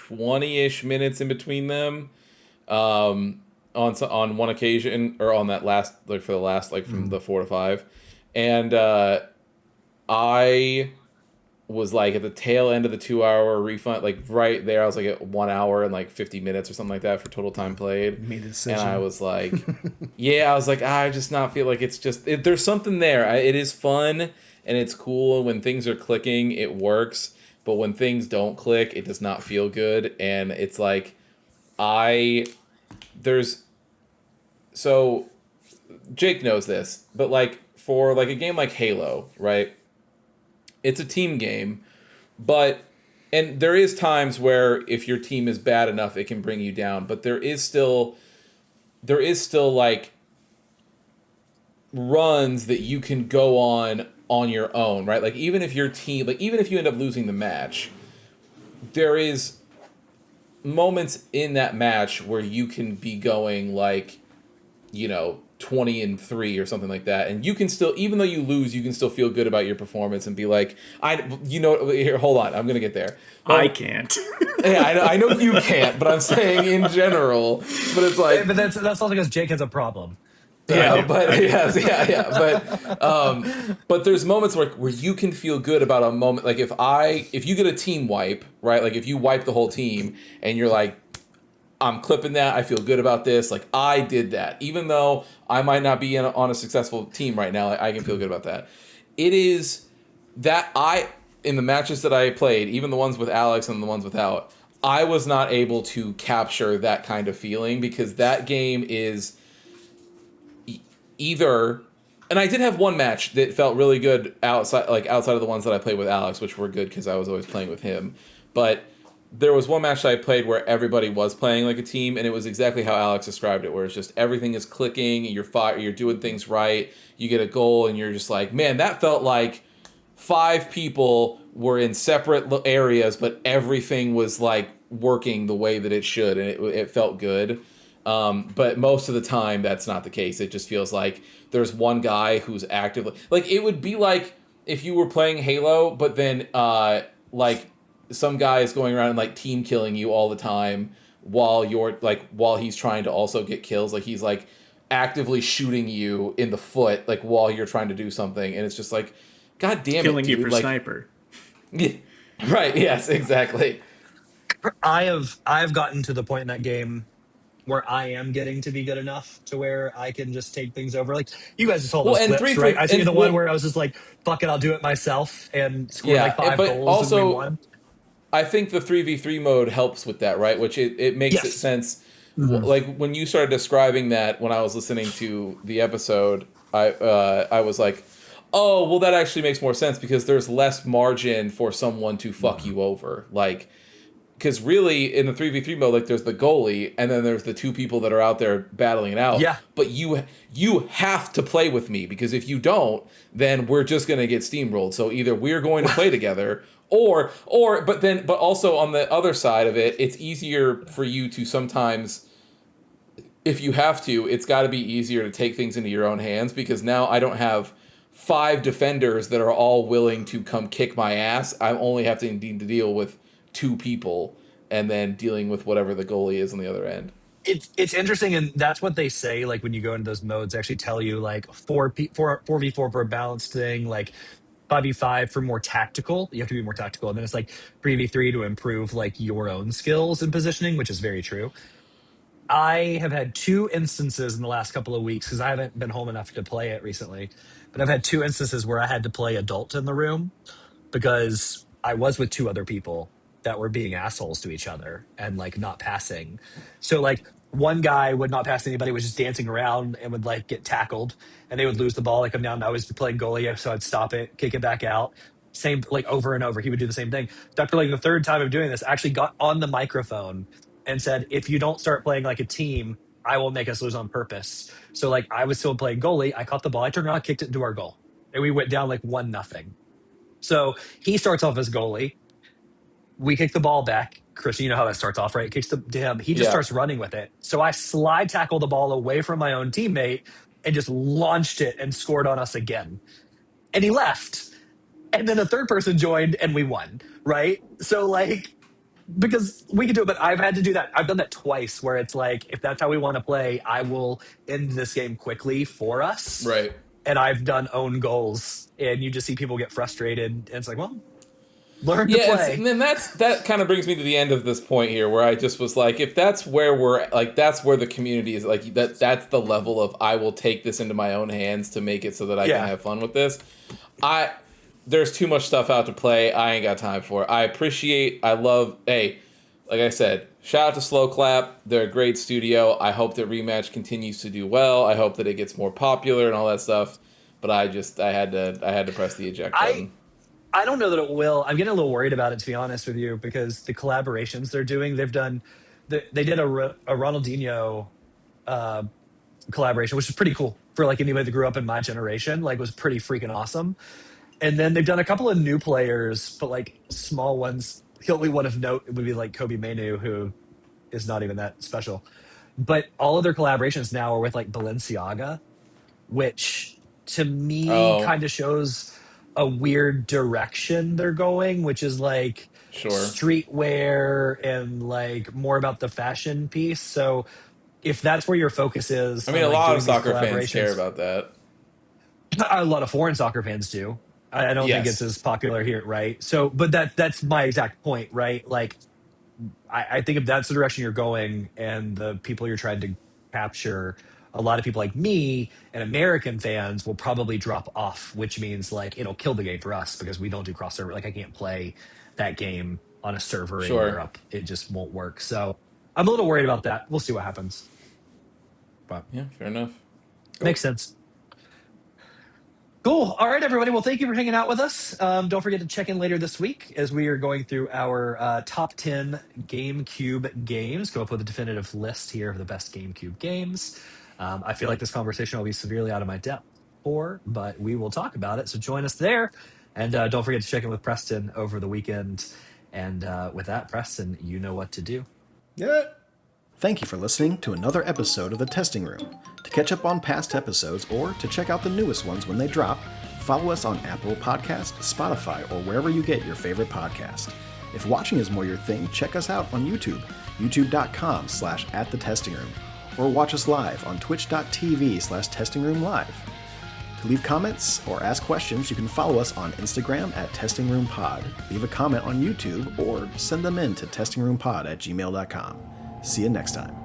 Speaker 2: 20-ish minutes in between them. On one occasion, or on that last, like for the last, like from the 4 to 5, and I was like at the tail end of the 2 hour refund, like right there. I was like at 1 hour and like 50 minutes or something like that for total time played.
Speaker 3: Made a
Speaker 2: And
Speaker 3: decision.
Speaker 2: I was like, yeah, I was like, I just not feel like it's just, there's something there. It is fun and it's cool. When things are clicking, it works. But when things don't click, it does not feel good. And it's like, so Jake knows this, but like for like a game like Halo, right? It's a team game, and there is times where if your team is bad enough, it can bring you down. But there is still like runs that you can go on your own, right? Like even if your team, like even if you end up losing the match, there is moments in that match where you can be going like, 20-3 or something like that, and you can still, even though you lose, you can still feel good about your performance and be like, here, hold on, I'm gonna get there. Well,
Speaker 4: I can't.
Speaker 2: yeah, I know you can't, but I'm saying in general. But it's like,
Speaker 1: But that's also because Jake has a problem.
Speaker 2: yeah,
Speaker 4: do.
Speaker 2: but
Speaker 4: I do.
Speaker 2: yes, yeah, but there's moments where you can feel good about a moment. Like if you get a team wipe, right? Like if you wipe the whole team and you're like, I'm clipping that. I feel good about this. Like I did that, even though I might not be on a successful team right now. Like, I can feel good about that. It is that in the matches that I played, even the ones with Alex and the ones without, I was not able to capture that kind of feeling because that game is either. And I did have one match that felt really good outside of the ones that I played with Alex, which were good because I was always playing with him. But there was one match that I played where everybody was playing like a team, and it was exactly how Alex described it, where it's just everything is clicking, you're doing things right, you get a goal, and you're just like, man, that felt like 5 people were in separate areas, but everything was like working the way that it should, and it felt good. But most of the time, that's not the case. It just feels like there's one guy who's actively like it would be like if you were playing Halo, but then like some guy is going around and like team killing you all the time while he's trying to also get kills. Like he's like actively shooting you in the foot like while you're trying to do something, and it's just like, God damn it,
Speaker 4: Killing
Speaker 2: dude.
Speaker 4: you for
Speaker 2: like,
Speaker 4: sniper.
Speaker 2: Yeah, right? Yes, exactly.
Speaker 1: I've gotten to the point in that game where I am getting to be good enough to where I can just take things over. Like you guys saw
Speaker 2: Well,
Speaker 1: those
Speaker 2: and three
Speaker 1: clips,
Speaker 2: for
Speaker 1: right? I sent you
Speaker 2: and
Speaker 1: the one
Speaker 2: well,
Speaker 1: where I was just like, "Fuck it, I'll do it myself," and scored like
Speaker 2: yeah,
Speaker 1: 5
Speaker 2: but
Speaker 1: goals and we
Speaker 2: also
Speaker 1: won.
Speaker 2: I think the 3v3 mode helps with that, right? Which it makes it
Speaker 1: Yes.
Speaker 2: sense.
Speaker 1: Mhm.
Speaker 2: Like when you started describing that when I was listening to the episode, I was like, oh, well, that actually makes more sense because there's less margin for someone to fuck you over. Like, because really in the 3v3 mode, like there's the goalie and then there's the 2 people that are out there battling it out.
Speaker 1: Yeah.
Speaker 2: But you have to play with me because if you don't, then we're just gonna get steamrolled. So either we're going to play together but also on the other side of it, it's easier for you to sometimes, if you have to, it's got to be easier to take things into your own hands because now I don't have 5 defenders that are all willing to come kick my ass. I only have to deal with 2 people and then dealing with whatever the goalie is on the other end.
Speaker 1: It's interesting, and that's what they say. Like when you go into those modes, they actually tell you like 4v4 for a balanced thing, like 5v5 for more tactical. You have to be more tactical, and then it's like 3v3 to improve like your own skills and positioning, which is very true. I have had 2 instances in the last couple of weeks because I haven't been home enough to play it recently, but I've had 2 instances where I had to play adult in the room because I was with 2 other people that were being assholes to each other and like not passing. So like one guy would not pass anybody, was just dancing around and would like get tackled and they would lose the ball. Like come down. I was playing goalie, so I'd stop it, kick it back out. Same like over and over. He would do the same thing. After like the third time of doing this, I actually got on the microphone and said, if you don't start playing like a team, I will make us lose on purpose. So like I was still playing goalie. I caught the ball. I turned around, kicked it into our goal. And we went down like 1-0. So he starts off as goalie. We kick the ball back. Christian, you know how that starts off, right? Kicks to him. He just
Speaker 2: Yeah.
Speaker 1: starts running with it. So I slide tackle the ball away from my own teammate and just launched it and scored on us again. And he left. And then a third person joined and we won, right? So like because we can do it, but I've had to do that. I've done that twice where it's like, if that's how we want to play, I will end this game quickly for us.
Speaker 2: Right.
Speaker 1: And I've done own goals, and you just see people get frustrated. And it's like, well, learn to
Speaker 2: Yeah,
Speaker 1: play.
Speaker 2: and then that kind of brings me to the end of this point here, where I just was like, if that's where we're like, that's where the community is, like that's the level of I will take this into my own hands to make it so that I
Speaker 1: Yeah.
Speaker 2: can have fun with this. There's too much stuff out to play. I ain't got time for it. I love. Hey, like I said, shout out to Slow Clap. They're a great studio. I hope that Rematch continues to do well. I hope that it gets more popular and all that stuff. But I had to press the eject button.
Speaker 1: I don't know that it will. I'm getting a little worried about it, to be honest with you, because the collaborations they're doing, they did a Ronaldinho uh, collaboration, which is pretty cool for like anybody that grew up in my generation. Like, it was pretty freaking awesome. And then they've done a couple of new players, but like small ones. The only one of note would be like Kobe Mainu, who is not even that special. but all of their collaborations now are with like Balenciaga, which to me
Speaker 2: Oh,
Speaker 1: kind of shows a weird direction they're going, which is like
Speaker 2: sure.
Speaker 1: streetwear and like more about the fashion piece. So if that's where your focus is
Speaker 2: I mean,
Speaker 1: on
Speaker 2: a
Speaker 1: like
Speaker 2: lot of
Speaker 1: doing these
Speaker 2: soccer fans care
Speaker 1: collaborations,
Speaker 2: about that.
Speaker 1: a lot of foreign soccer fans do. I don't think it's
Speaker 2: Yes,
Speaker 1: as popular here, right? So, but that's my exact point, right? Like, I think if that's the direction you're going and the people you're trying to capture, a lot of people like me and American fans will probably drop off, which means like it'll kill the game for us because we don't do cross server. Like, I can't play that game on a server in
Speaker 2: sure.
Speaker 1: Europe; it just won't work. So, I'm a little worried about that. We'll see what happens, but
Speaker 2: Yeah, fair enough.
Speaker 1: makes sense. Cool. All right, everybody. Well, thank you for hanging out with us. Don't forget to check in later this week as we are going through our top 10 GameCube games. Come up with a definitive list here of the best GameCube games. I feel like this conversation will be severely out of my depth for, but we will talk about it. So join us there. And don't forget to check in with Preston over the weekend. And with that, Preston, you know what to do.
Speaker 3: Yeah. Thank you for listening to another episode of The Testing Room. To catch up on past episodes or to check out the newest ones when they drop, follow us on Apple Podcasts, Spotify, or wherever you get your favorite podcast. If watching is more your thing, check us out on YouTube, youtube.com/@thetestingroom, or watch us live on twitch.tv/testingroomlive. To leave comments or ask questions, you can follow us on Instagram @testingroompod, leave a comment on YouTube, or send them in to testingroompod@gmail.com. See you next time.